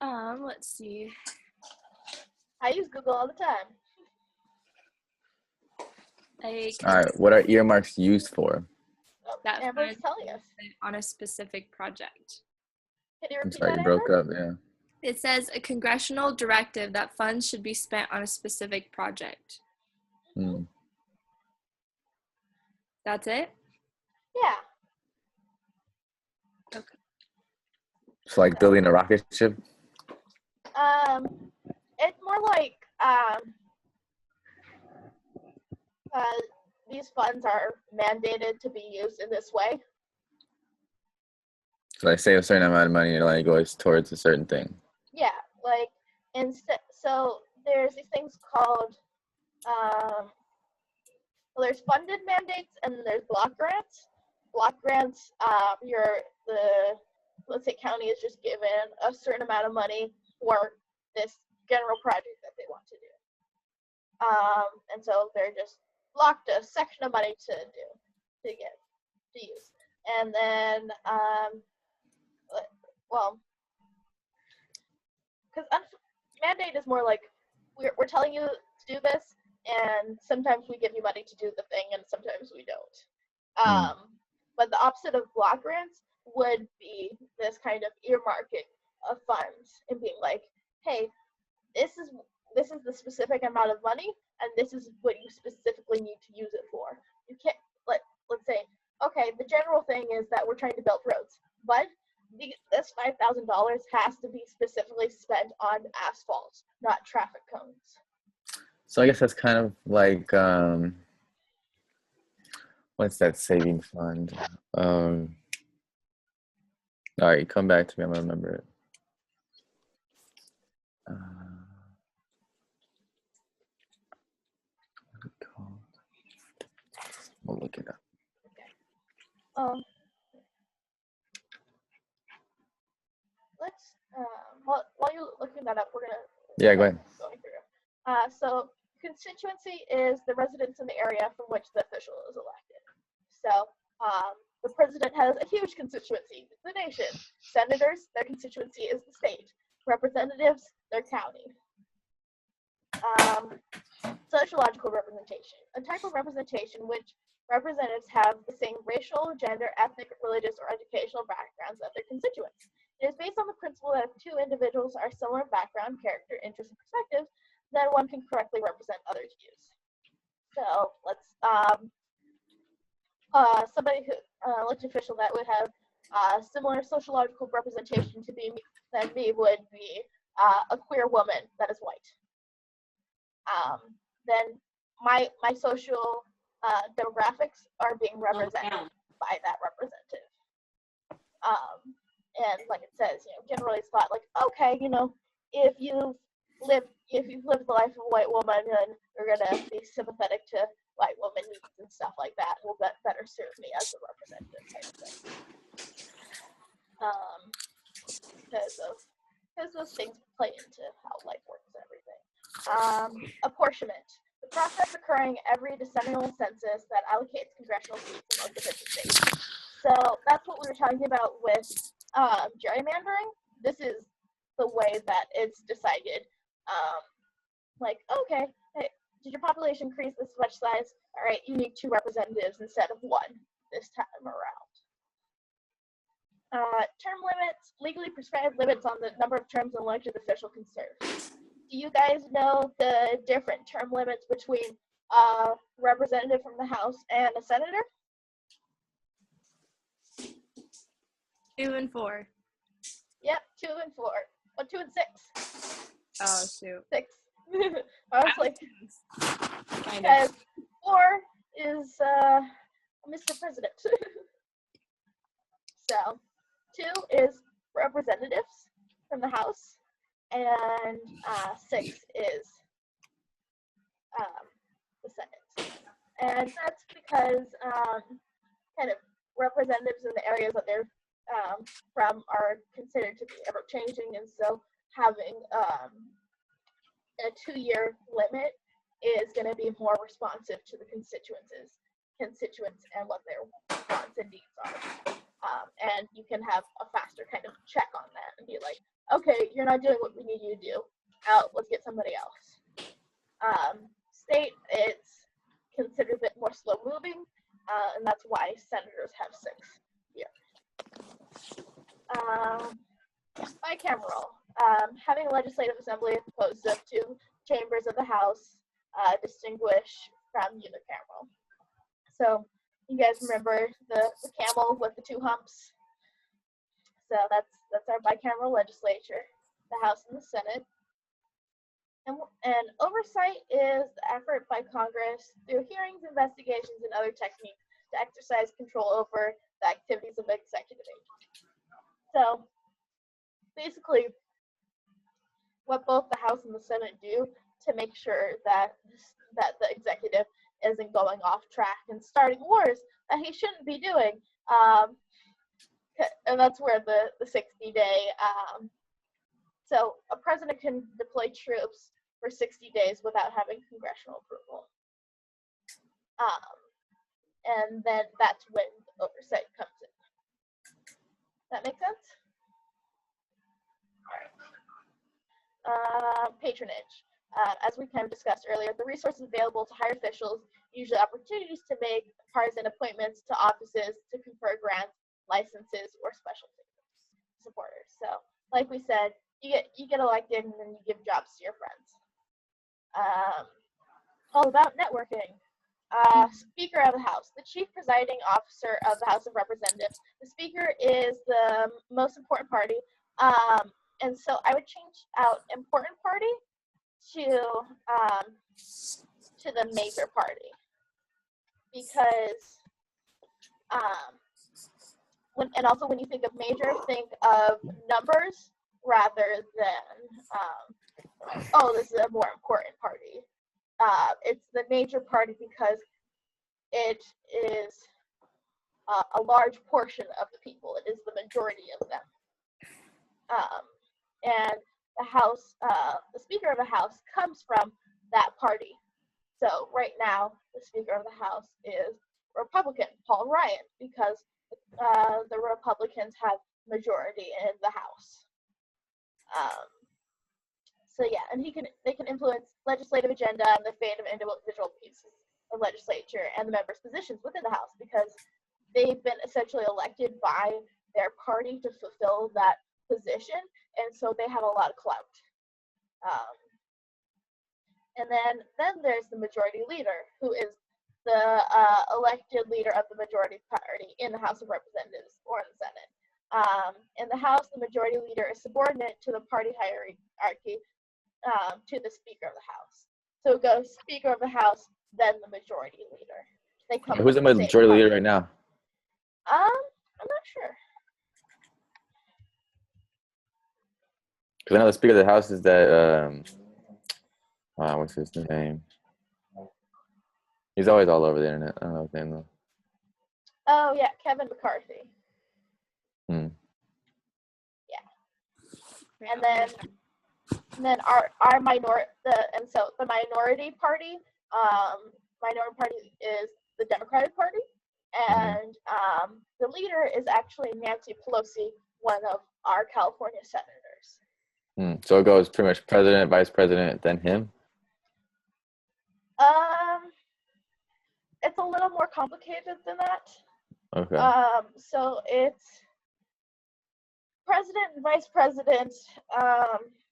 Let's see. I use Google all the time. All right. What are earmarks used for? Oh, That Amber's fund telling us. on a specific project. Can you I'm repeat sorry, that, you broke Amber? up. Yeah. It says a congressional directive that funds should be spent on a specific project. That's it? Yeah. Okay. It's like building a rocket ship. It's more like these funds are mandated to be used in this way. So I save a certain amount of money and it only goes towards a certain thing. Yeah, like so there's these things called well, there's funded mandates and there's block grants. Block grants, let's say county is just given a certain amount of money for this general project that they want to do. And so they're just blocked a section of money to use. And then because mandate is more like we're telling you to do this, and sometimes we give you money to do the thing, and sometimes we don't. But the opposite of block grants would be this kind of earmarking of funds and being like, hey, this is the specific amount of money, and this is what you specifically need to use it for. You can't let's say, okay, the general thing is that we're trying to build roads, but this $5,000 has to be specifically spent on asphalt, not traffic cones. So I guess that's kind of like what's that saving fund? All right, come back to me. I'm gonna remember it. What's it called? We'll look it up. Let's while you're looking that up, we're gonna Yeah, go ahead. going through. So constituency is the residents in the area from which the official is elected. So the president has a huge constituency, the nation. Senators, their constituency is the state. Representatives, their county. Sociological representation, a type of representation which representatives have the same racial, gender, ethnic, religious, or educational backgrounds of their constituents. It is based on the principle that if two individuals are similar in background, character, interests, and perspectives, then one can correctly represent others' views. So let's somebody who elected official that would have similar sociological representation to me than me would be a queer woman that is white. Then my social demographics are being represented by that representative. And like it says, generally it's thought like, okay, if you've lived the life of a white woman, then you're gonna be sympathetic to white woman needs and stuff like that. Will better serve me as a representative type of thing. Because those things play into how life works and everything. Apportionment. The process occurring every decennial census that allocates congressional seats among the 50 states. So that's what we were talking about with gerrymandering. This is the way that it's decided. Like, okay, hey, did your population increase this much size? All right, you need 2 representatives instead of 1 this time around. Term limits, legally prescribed limits on the number of terms an elected official can serve. Do you guys know the different term limits between a representative from the House and a senator? 2 and 4. Yep, 2 and 4. Well, 2 and 6. Oh, shoot. 6. I was like, Kind guys, of. 4 is Mr. President. So 2 is representatives from the House, and 6 is the Senate. And that's because kind of representatives in the areas that they're from are considered to be ever changing, and so having a 2-year limit is going to be more responsive to the constituents and what their wants and needs are. And you can have a faster kind of check on that and be like, okay, you're not doing what we need you to do. Let's get somebody else. State, it's considered a bit more slow moving, and that's why senators have 6 years. Bicameral, having a legislative assembly composed of 2 chambers of the House, distinguished from unicameral. So you guys remember the camel with the 2 humps? So that's our bicameral legislature, the House and the Senate. And oversight is the effort by Congress through hearings, investigations, and other techniques to exercise control over the activities of the executive agency. So basically, what both the House and the Senate do to make sure that the executive isn't going off track and starting wars that he shouldn't be doing. And that's where the 60-day, so a president can deploy troops for 60 days without having congressional approval. And then that's when the oversight comes in. That make sense? Patronage. As we kind of discussed earlier, the resources available to higher officials, usually opportunities to make partisan appointments to offices, to confer grants, licenses, or special supporters. So, like we said, you get elected and then you give jobs to your friends. All about networking. Speaker of the House, the chief presiding officer of the House of Representatives. The Speaker is the most important party. And so I would change out important party to the major party, because and also when you think of major, think of numbers rather than oh, this is a more important party. It's the major party because it is a large portion of the people. It is the majority of them. And the House, the Speaker of the House comes from that party. So right now, the Speaker of the House is Republican, Paul Ryan, because the Republicans have majority in the House. So yeah, and they can influence legislative agenda and the fate of individual pieces of legislature and the members' positions within the House because they've been essentially elected by their party to fulfill that position, and so they have a lot of clout. And then there's the majority leader, who is the elected leader of the majority party in the House of Representatives or in the Senate. In the House, the majority leader is subordinate to the party hierarchy to the Speaker of the House. So it goes Speaker of the House, then the majority leader. They come. Who's the majority leader right now? I'm not sure. Because I know the Speaker of the House is that what's his name? He's always all over the internet. I don't know his name though. Oh yeah, Kevin McCarthy. Hmm. Yeah. And then our minority party, minority party is the Democratic Party, and the leader is actually Nancy Pelosi, one of our California senators. So it goes pretty much president, vice president, then him. It's a little more complicated than that. Okay. So it's president and vice president,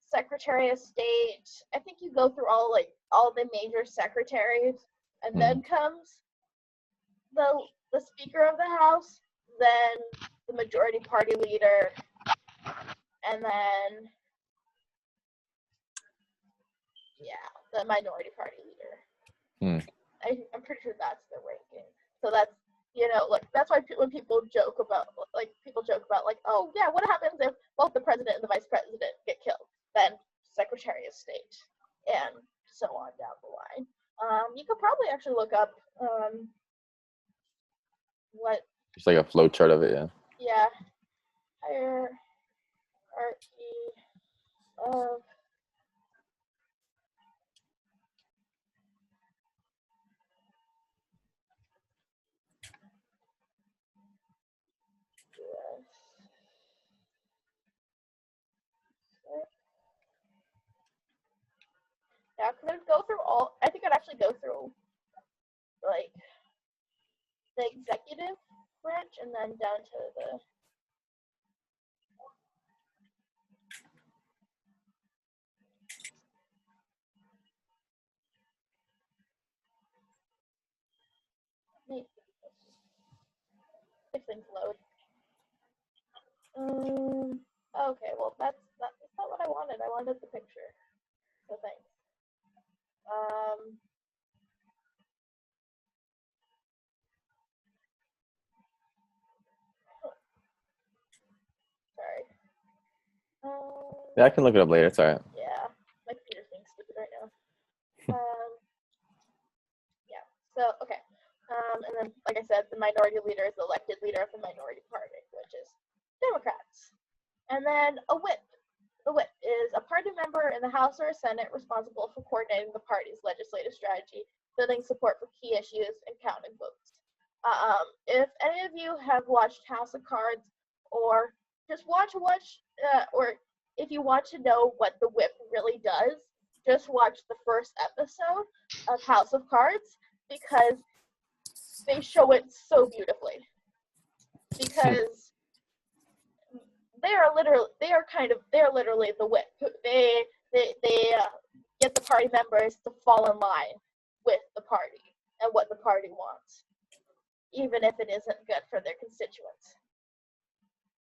secretary of state. I think you go through all the major secretaries, and then comes the Speaker of the House, then the majority party leader, and then the minority party leader. I'm pretty sure that's the ranking. So that's that's why when people joke about oh yeah, what happens if both the president and the vice president get killed? Then Secretary of State, and so on down the line. You could probably actually look up what. Just like a flow chart of it, yeah. Yeah. Hierarchy of Yeah, because I'd go through I think I'd actually go through like the executive branch and then down to the if things load. Okay, well that's not what I wanted. I wanted the picture. So thanks. Sorry. Yeah, I can look it up later. It's alright. Yeah, my computer's being stupid right now. Yeah. So okay. And then, like I said, the minority leader is the elected leader of the minority party, which is Democrats. And then a whip. The whip is a party member in the House or Senate responsible for coordinating the party's legislative strategy, building support for key issues, and counting votes. If any of you have watched House of Cards, or just or if you want to know what the whip really does, just watch the first episode of House of Cards, because they show it so beautifully. Because they are literally the whip. They get the party members to fall in line with the party and what the party wants, even if it isn't good for their constituents.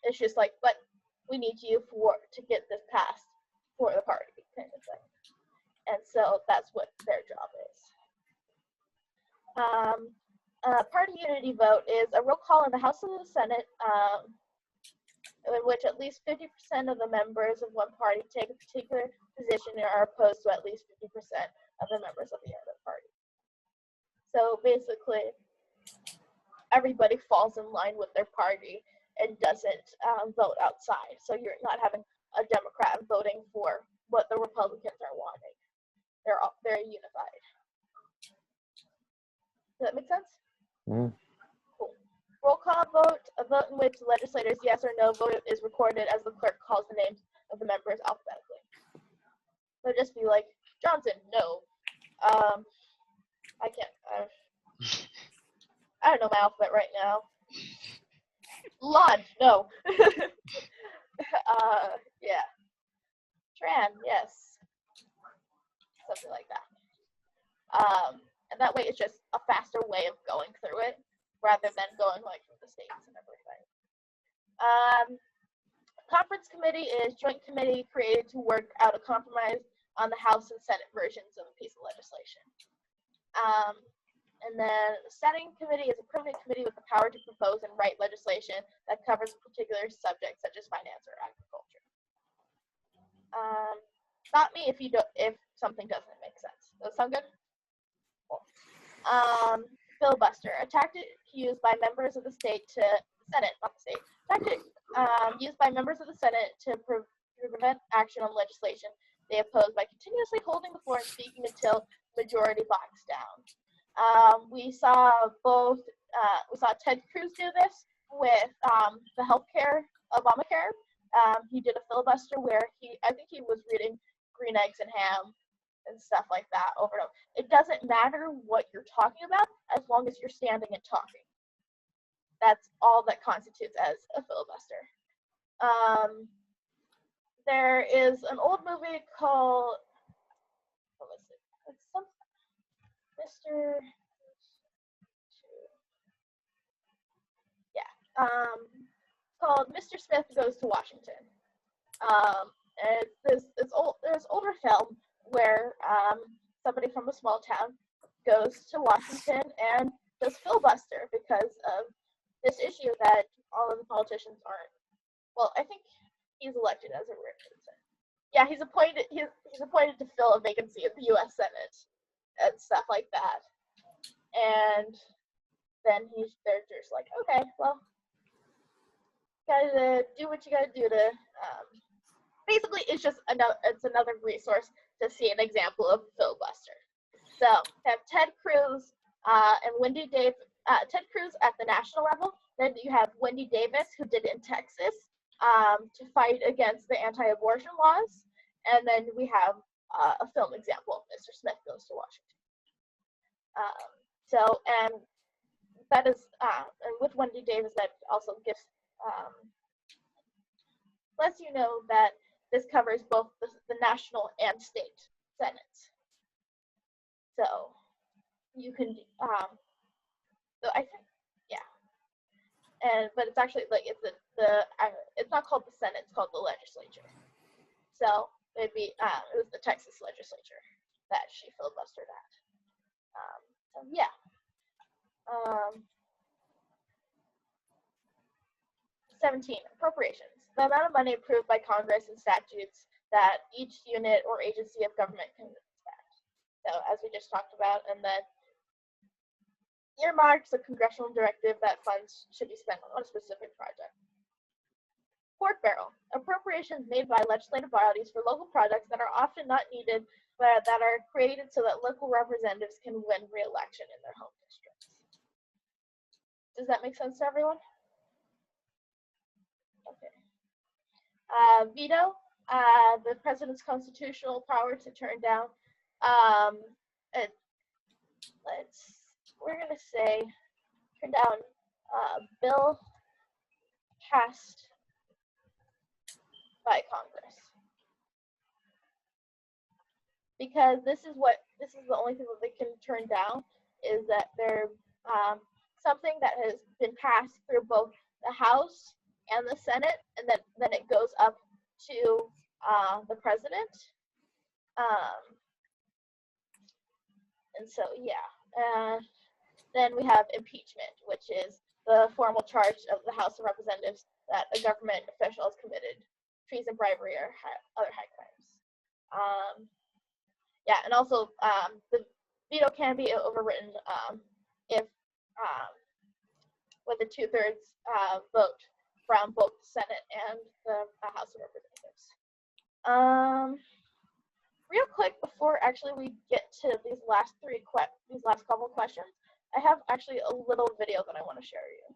It's just like, but we need you to get this passed for the party, kind of thing. And so that's what their job is. Party unity vote is a roll call in the House and the Senate, in which at least 50% of the members of one party take a particular position and are opposed to at least 50% of the members of the other party. So basically, everybody falls in line with their party and doesn't vote outside. So you're not having a Democrat voting for what the Republicans are wanting. They're unified. Does that make sense? Mm. Cool. Roll call vote, a vote in which the legislator's yes or no vote is recorded as the clerk calls the names of the members alphabetically. So just be like, Johnson, no. I can't, I don't know my alphabet right now. Lodge, no. Yeah. Tran, yes. Something like that. And that way it's just a faster way of going through it rather than going like through the states and everything. Conference committee is joint committee created to work out a compromise on the House and Senate versions of a piece of legislation. And then the setting committee is a permanent committee with the power to propose and write legislation that covers a particular subject such as finance or agriculture. Stop me if something doesn't make sense. Does that sound good? Cool. Filibuster, a tactic used by members of the Senate, not the state, tactic used by members of the Senate to prevent action on legislation they oppose by continuously holding the floor and speaking until majority backs down. We saw Ted Cruz do this with the healthcare, Obamacare. He did a filibuster where I think he was reading Green Eggs and Ham and stuff like that over and over. It doesn't matter what you're talking about as long as you're standing and talking. That's all that constitutes as a filibuster. There is an old movie called, what was it? It's some Mr. Yeah, called Mr. Smith Goes to Washington. And there's older film where somebody from a small town goes to Washington and does filibuster because of this issue that all of the politicians aren't. Well, I think he's elected as a representative. Yeah, he's appointed to fill a vacancy in the U.S. Senate and stuff like that. And then they're just like, okay, well, gotta do what you gotta do to. Basically, it's another resource to see an example of filibuster. So have Ted Cruz and Wendy Davis. Ted Cruz at the national level. Then you have Wendy Davis, who did it in Texas to fight against the anti-abortion laws. And then we have a film example. Mr. Smith Goes to Washington. And that is, and with Wendy Davis, that also gives lets you know that this covers both the national and state senates. So you can, so I think, yeah. But it's actually like it's not called the Senate, it's called the legislature. So it was the Texas legislature that she filibustered at. So yeah. 17, appropriations. The amount of money approved by Congress and statutes that each unit or agency of government can spend. So as we just talked about, and then earmarks a congressional directive that funds should be spent on a specific project. Pork barrel, appropriations made by legislative bodies for local projects that are often not needed, but that are created so that local representatives can win re-election in their home districts. Does that make sense to everyone? Okay. Veto, the president's constitutional power to turn down. We're gonna say turn down bill passed by Congress, because this is the only thing that they can turn down is that they're something that has been passed through both the House and the Senate, and then it goes up to the president. And so yeah, then we have impeachment, which is the formal charge of the House of Representatives that a government official has committed treason, bribery, or other high crimes. Yeah, and also the veto can be overridden if with a 2/3 vote from both the Senate and the House of Representatives. Real quick, before actually we get to these last couple questions, I have actually a little video that I want to share you.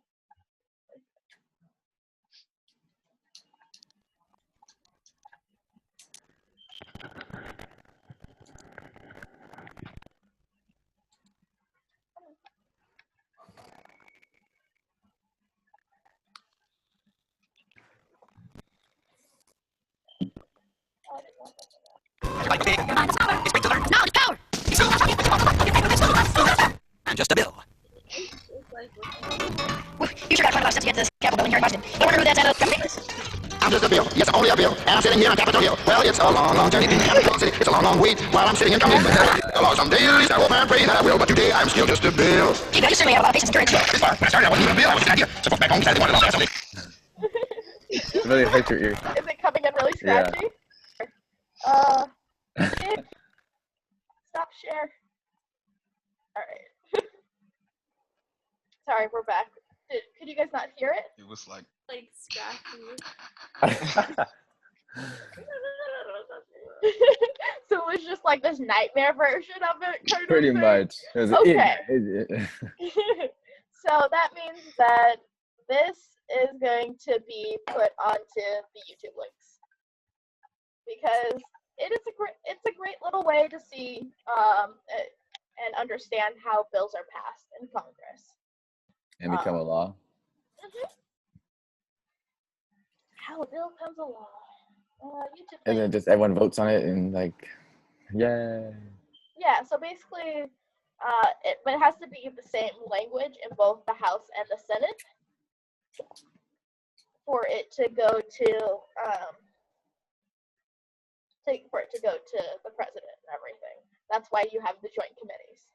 I'm just a bill. You sure got 25 cents to get this Capitol building here in Washington. You wonder who that's at? I'm just a bill. Yes, I'm only a bill. And I'm sitting here on Capitol Hill. Well, it's a long, long journey. It's a long, long wait while I'm sitting in Congress. Someday at least I hope and pray that I will. But today I'm still just a bill. You certainly have a lot of patience and courage. When I started, I wasn't even a bill. I was an idea. So folks back home decided they wanted to love It really hurt your ear. Is it coming in really Yeah. scratchy? Nick, stop share. All right. Sorry, we're back. Could you guys not hear it? It was like Scratchy. So it was just like this nightmare version of it, kind Pretty of thing? much. It was Okay. it- So that means that this is going to be put onto the YouTube links because it's a great little way to see and understand how bills are passed in Congress. and become a law. How a bill comes along. YouTube And then links. just everyone votes on it and like, yay. Yeah, so basically, but it has to be the same language in both the House and the Senate for it to go to the president and everything. That's why you have the joint committees,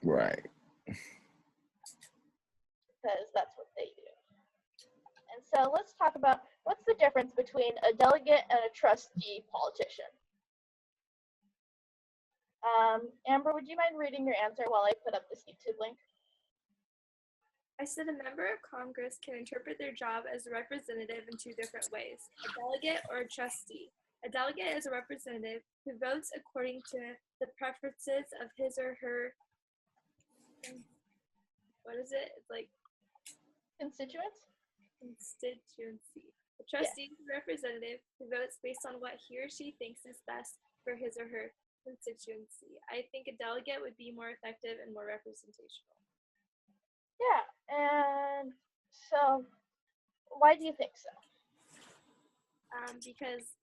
Right. because that's what they do. And so let's talk about what's the difference between a delegate and a trustee politician. Amber, would you mind reading your answer while I put up this YouTube link? I said a member of Congress can interpret their job as a representative in two different ways, a delegate or a trustee. A delegate is a representative who votes according to the preferences of his or her, what is it? It's like Constituents? constituency. A trustee is a representative who votes based on what he or she thinks is best for his or her constituency. I think a delegate would be more effective and more representational. Yeah, and so why do you think so? Because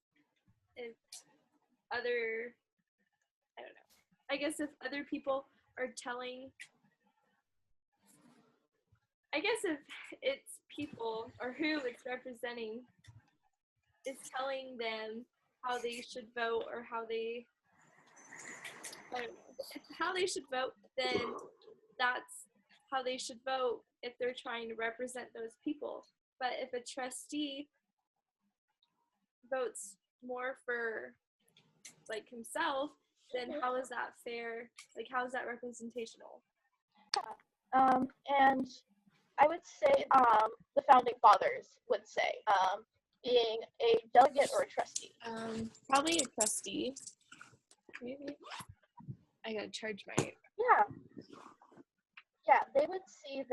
if other, I don't know, I guess if other people are telling, I guess if it's people or who it's representing is telling them how they should vote or how they, I don't know, how they should vote, then that's how they should vote if they're trying to represent those people. But if a trustee votes more for like himself, then how is that fair? Like, how is that representational? And I would say the founding fathers would say being a delegate or a trustee. Probably a trustee. Maybe. I gotta charge my. Yeah, they would see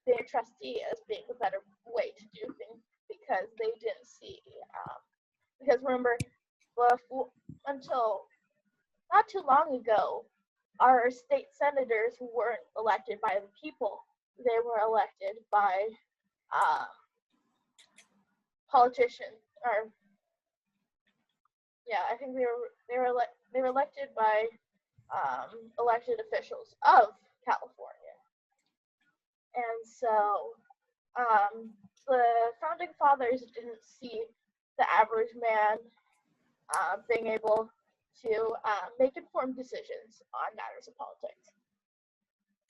being a trustee as being the better way to do things because they didn't see because remember until not too long ago our state senators weren't elected by the people. They were elected by politicians or I think they were elected by elected officials of California. And so the founding fathers didn't see the average man being able to make informed decisions on matters of politics.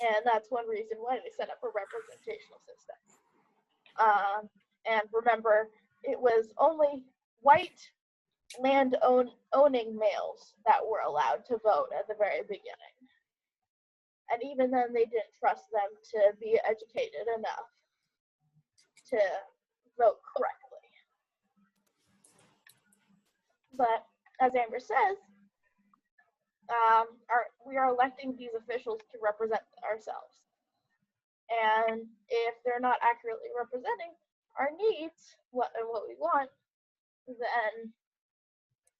And that's one reason why they set up a representational system. And remember, it was only white owning males that were allowed to vote at the very beginning. And even then, they didn't trust them to be educated enough to vote correctly. But as Amber says, we are electing these officials to represent ourselves. And if they're not accurately representing our needs and what we want, then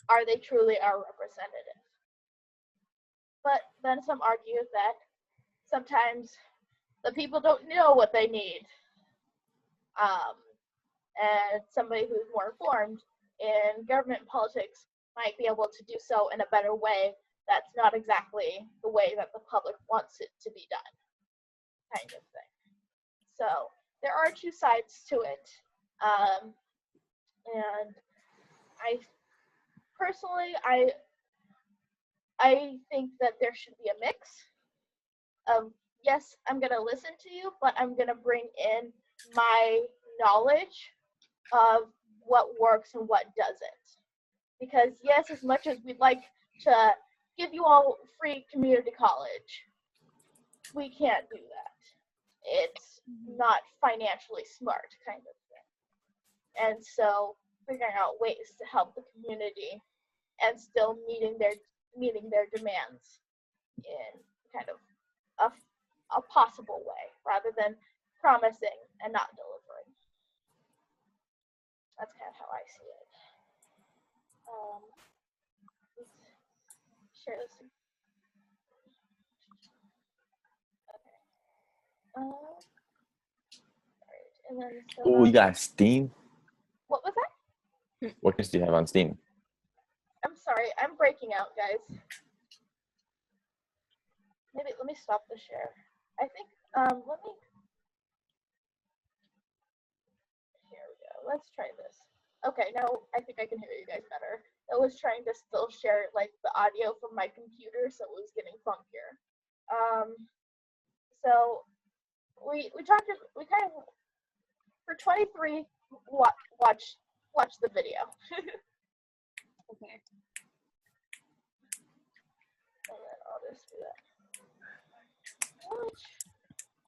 are they truly our representative? But then some argue that sometimes the people don't know what they need. And somebody who's more informed in government politics might be able to do so in a better way that's not exactly the way that the public wants it to be done, kind of thing. So there are two sides to it. And I personally, I think that there should be a mix of, yes, I'm going to listen to you, but I'm going to bring in my knowledge of what works and what doesn't. Because yes, as much as we'd like to give you all free community college, we can't do that. It's not financially smart, kind of thing. And so figuring out ways to help the community and still meeting their demands in kind of a possible way, rather than promising and not delivering. That's kind of how I see it. Let's share this. Okay. Alright, and then so Oh, you got Steam? what was that? What games do you have on Steam? I'm sorry, I'm breaking out, guys. Maybe let me stop the share. I think let me. Here we go. Let's try this. Okay, now I think I can hear you guys better. I was trying to still share like the audio from my computer, so it was getting funkier. So we kind of for 23 watch the video. Okay. And then I'll just do that. Watch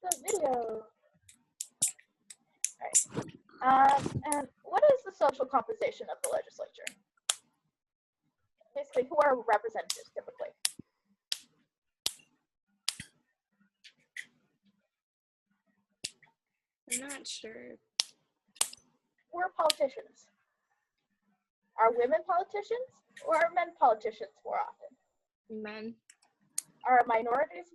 the video. Alright. And what is the social composition of the legislature? Basically, who are representatives typically? I'm not sure. Who are politicians? Are women politicians or are men politicians more often? Men. Are minorities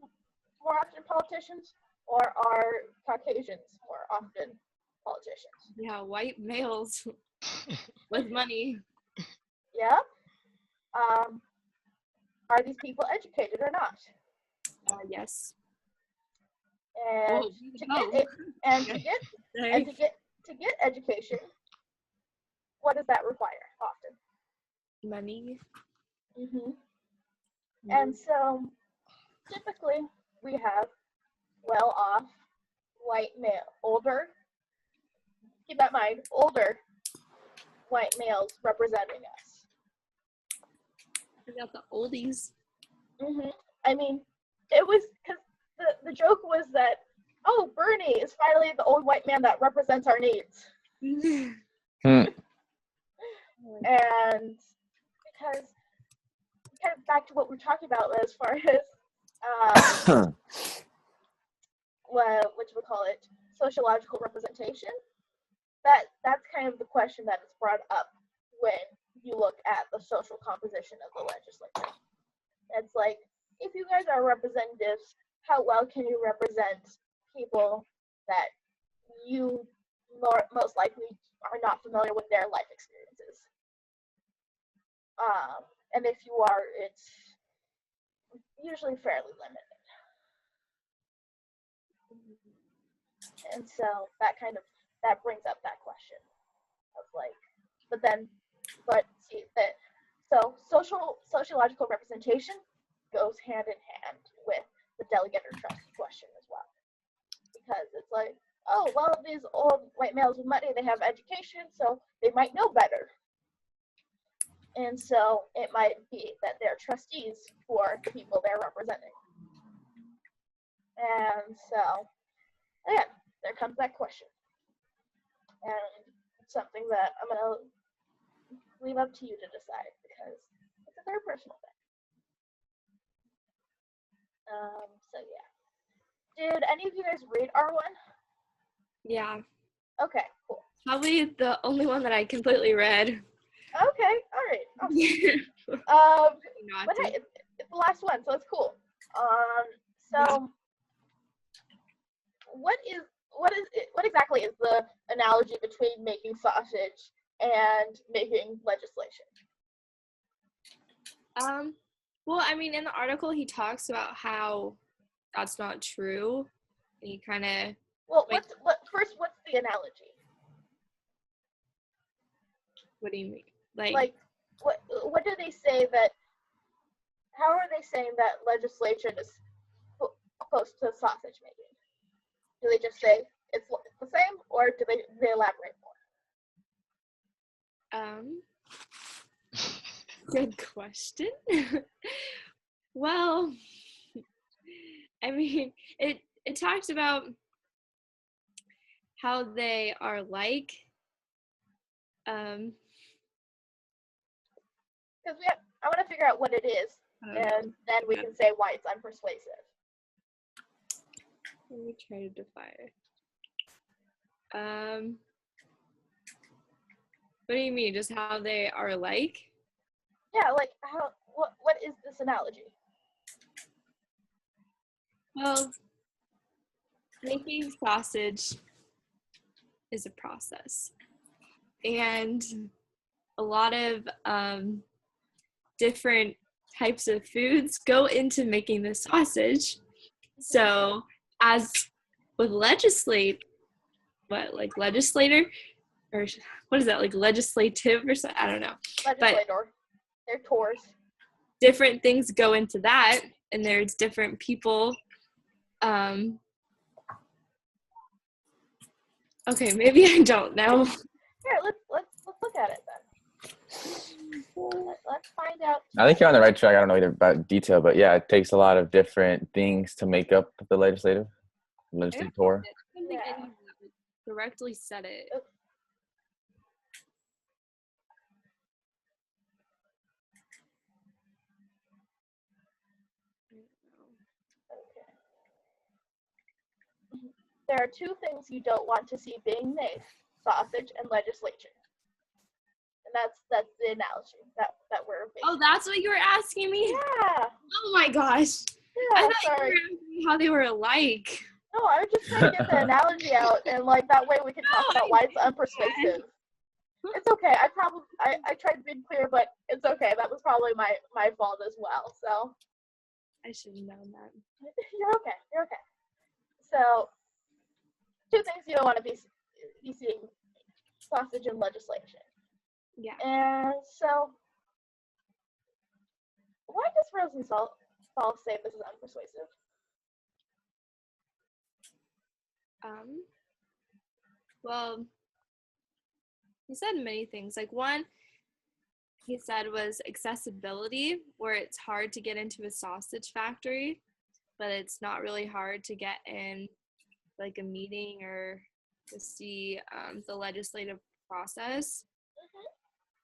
more often politicians or are Caucasians more often politicians? Yeah, white males with money. Yeah. Are these people educated or not? Yes. And Oh, to no. get education, what does that require often? Money. And so typically we have well-off white male, older, keep that in mind, older white males representing us. We got the oldies. I mean, it was because the joke was that, oh, Bernie is finally the old white man that represents our needs. And because kind of back to what we're talking about as far as what you would call it, sociological representation, that's kind of the question that is brought up when you look at the social composition of the legislature. It's like, if you guys are representatives, how well can you represent people that you most likely are not familiar with their life experiences? And if you are, it's usually fairly limited. And so that brings up that question of like, so sociological representation goes hand in hand with the delegate or trust question as well. Because it's like, oh, well, these old white males with money, they have education, so they might know better. And so it might be that they're trustees for the people they're representing. And so, again, there comes that question. And it's something that I'm going to leave up to you to decide because it's a very personal thing. So yeah. Did any of you guys read R1? Yeah. Okay, cool. Probably the only one that I completely read. Okay, all right. Awesome. But hey, it's the last one, so it's cool. So what exactly is the analogy between making sausage and making legislation? Well, I mean, in the article, he talks about how that's not true. And he kind of. Well, what's the analogy? What do you mean? Like, what do they say that? How are they saying that legislation is close to sausage making? Do they just say it's the same, or do they elaborate more? Good question. Well, I mean, it talks about how they are like. Because I want to figure out what it is, and then we can say why it's unpersuasive. Let me try to define it. What do you mean? Just how they are like? Yeah, like what is this analogy? Well, making sausage is a process, and a lot of different types of foods go into making the sausage. So, as with legislator, or what is that, like legislative or something? I don't know. Legislator. But they're tours. Different things go into that, and there's different people. Okay, maybe I don't know. Here, let's look at it then. Let's find out. I think you're on the right track. I don't know either about detail, but yeah, it takes a lot of different things to make up the legislator. I don't think anyone directly said it. There are two things you don't want to see being made: sausage and legislation. And that's the analogy that we're making. Oh, that's what you were asking me? Yeah. Oh my gosh. Yeah, I thought sorry. you were asking me how they were alike. No, I was just trying to get the analogy out, and like that way we can talk about why it's unpersuasive. It's okay. I tried to be clear, but it's okay. That was probably my fault as well. So I should have known that. You're okay. You're okay. So, two things you don't want to be seeing: sausage and legislation. Yeah. And so, why does Rosenthal say this is unpersuasive? Well, he said many things. Like one, he said was accessibility, where it's hard to get into a sausage factory, but it's not really hard to get in like a meeting or to see the legislative process.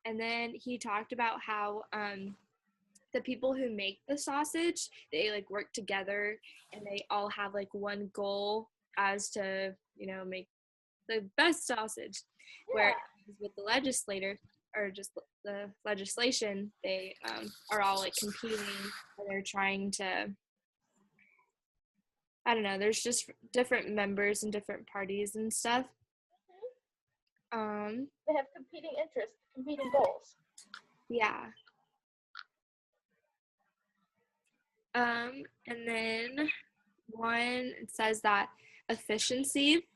And then he talked about how the people who make the sausage, they like work together and they all have like one goal as to, make the best sausage. Yeah. Where with the legislator or just the legislation, they are all like competing and they're trying to, I don't know, there's just different members and different parties and stuff. They have competing interests, competing goals. Yeah. And then one, it says that efficiency,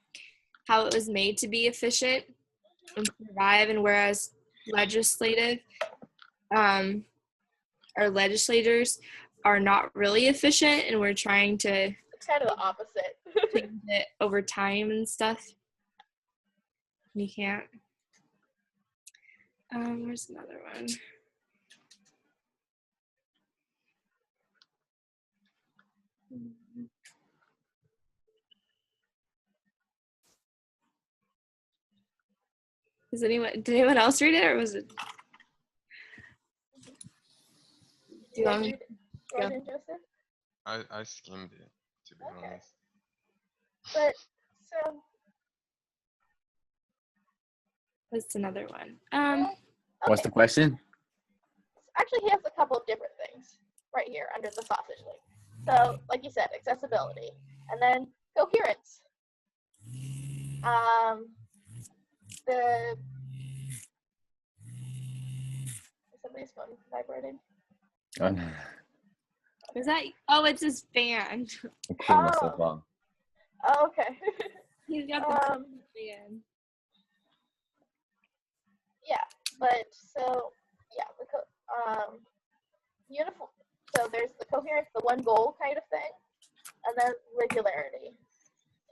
how it was made to be efficient and survive, and whereas legislative or legislators are not really efficient, and we're trying to It's kind of the opposite. change it over time and stuff. You can't. Where's another one? Did anyone else read it, or was it? Do you want me? Go ahead, Joseph. I skimmed it, to be Okay. honest. But so What's another one? What's the okay. question? Actually, he has a couple of different things right here under the sausage link. So, like you said, accessibility, and then coherence. Somebody's phone vibrating. Is that? Oh, it's his fan. I'm cleaning myself off. Oh, okay. He's got the fan. Yeah, but so yeah, uniform. So there's the coherence, the one goal kind of thing, and then regularity.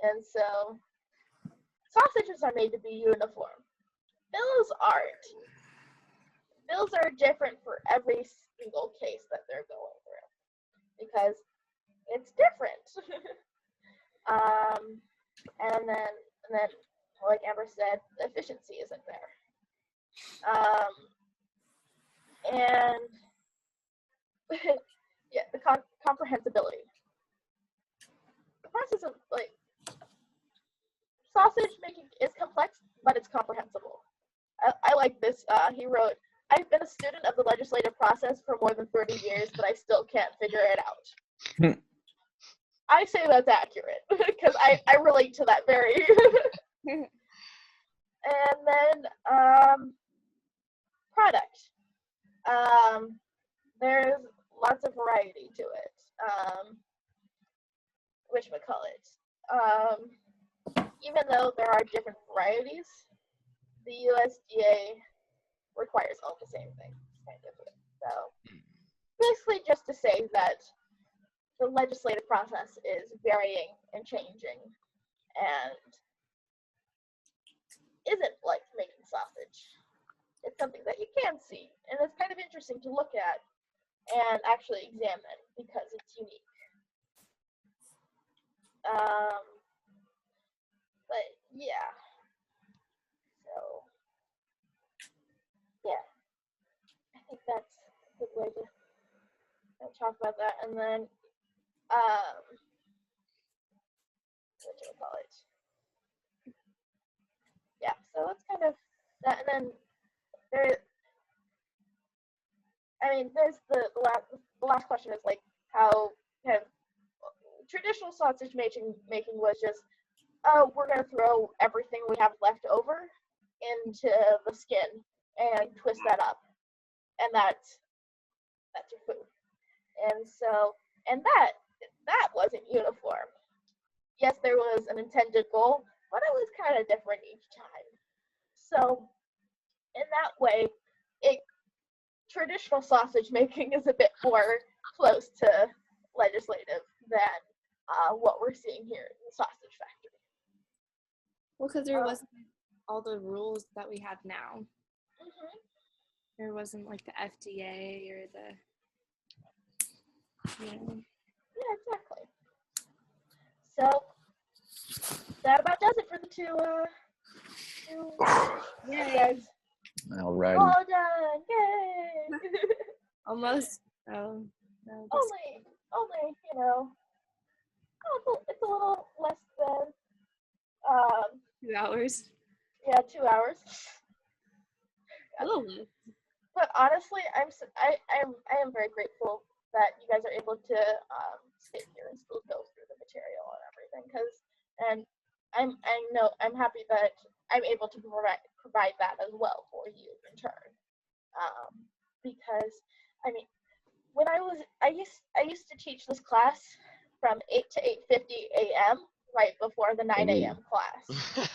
And so sausages are made to be uniform. Bills aren't. Bills are different for every single case that they're going through because it's different. And then, like Amber said, the efficiency isn't there. And yeah, the comprehensibility. The process of like sausage making is complex, but it's comprehensible. I like this. He wrote, "I've been a student of the legislative process for more than 30 years, but I still can't figure it out." I say that's accurate because I relate to that very. And then product. There's lots of variety to it. Even though there are different varieties, the USDA requires all the same things, kind of. So basically just to say that the legislative process is varying and changing and isn't like making sausage. It's something that you can see, and it's kind of interesting to look at and actually examine because it's unique. But yeah, so yeah, I think that's a good way to talk about that. And then, what do I call it? Yeah, so it's kind of that. And then there's the last question is like how kind of traditional sausage making was just, oh, we're gonna throw everything we have left over into the skin and twist that up, and that's your food. And so, and that wasn't uniform. Yes, there was an intended goal, but it was kind of different each time. So, in that way, traditional sausage making is a bit more close to legislative than what we're seeing here in the sausage factory. Well, because there wasn't all the rules that we have now. Mm-hmm. There wasn't like the FDA or the. Yeah, exactly. So that about does it for the two guys. Alrighty. All done. Yay! Almost. Oh. No, only, it's a little less than 2 hours. Yeah, 2 hours. Oh. But honestly, I am very grateful that you guys are able to sit here and still go through the material and everything. And I'm happy that I'm able to provide that as well for you in turn. Because I mean, when I used to teach this class from 8 to 8:50 a.m. right before the 9 a.m. class.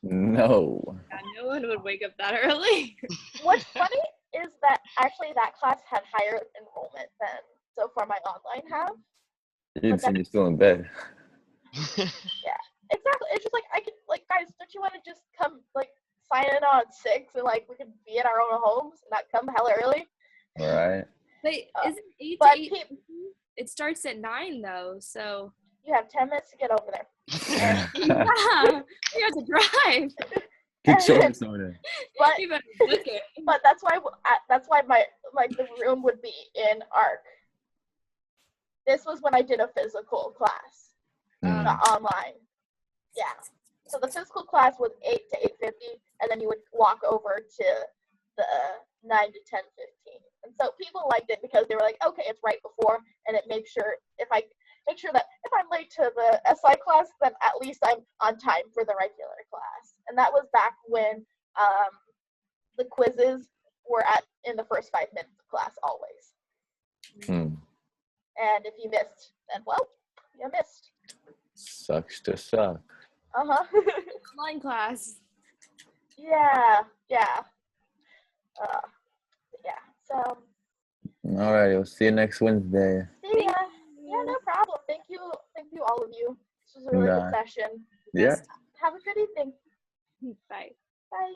No. Yeah, no one would wake up that early. What's funny is that actually that class had higher enrollment than so far my online have. You'd see me still in bed. Exactly. It's just like I could like guys, don't you want to just come like sign in on 6 and like we could be at our own homes and not come hella early? All right. But isn't 8 but to 8? It starts at 9 though, so You have 10 minutes to get over there. yeah, you have to drive. Get shoulder soda. But You better book it. but that's why my like the room would be in ARC. This was when I did a physical class, not online. Yeah. So the physical class was 8 to 8:50, and then you would walk over to the 9 to 10:15. And so people liked it because they were like, okay, it's right before, and it makes sure that if I'm late to the SI class, then at least I'm on time for the regular class. And that was back when the quizzes were in the first 5 minutes of class always. And if you missed, then well, you missed. Sucks to suck. Online class. Yeah. So. All right. We'll see you next Wednesday. See ya. Yeah, no problem. Thank you, all of you. This was a really good session. Yeah. Have a good evening. Bye. Bye.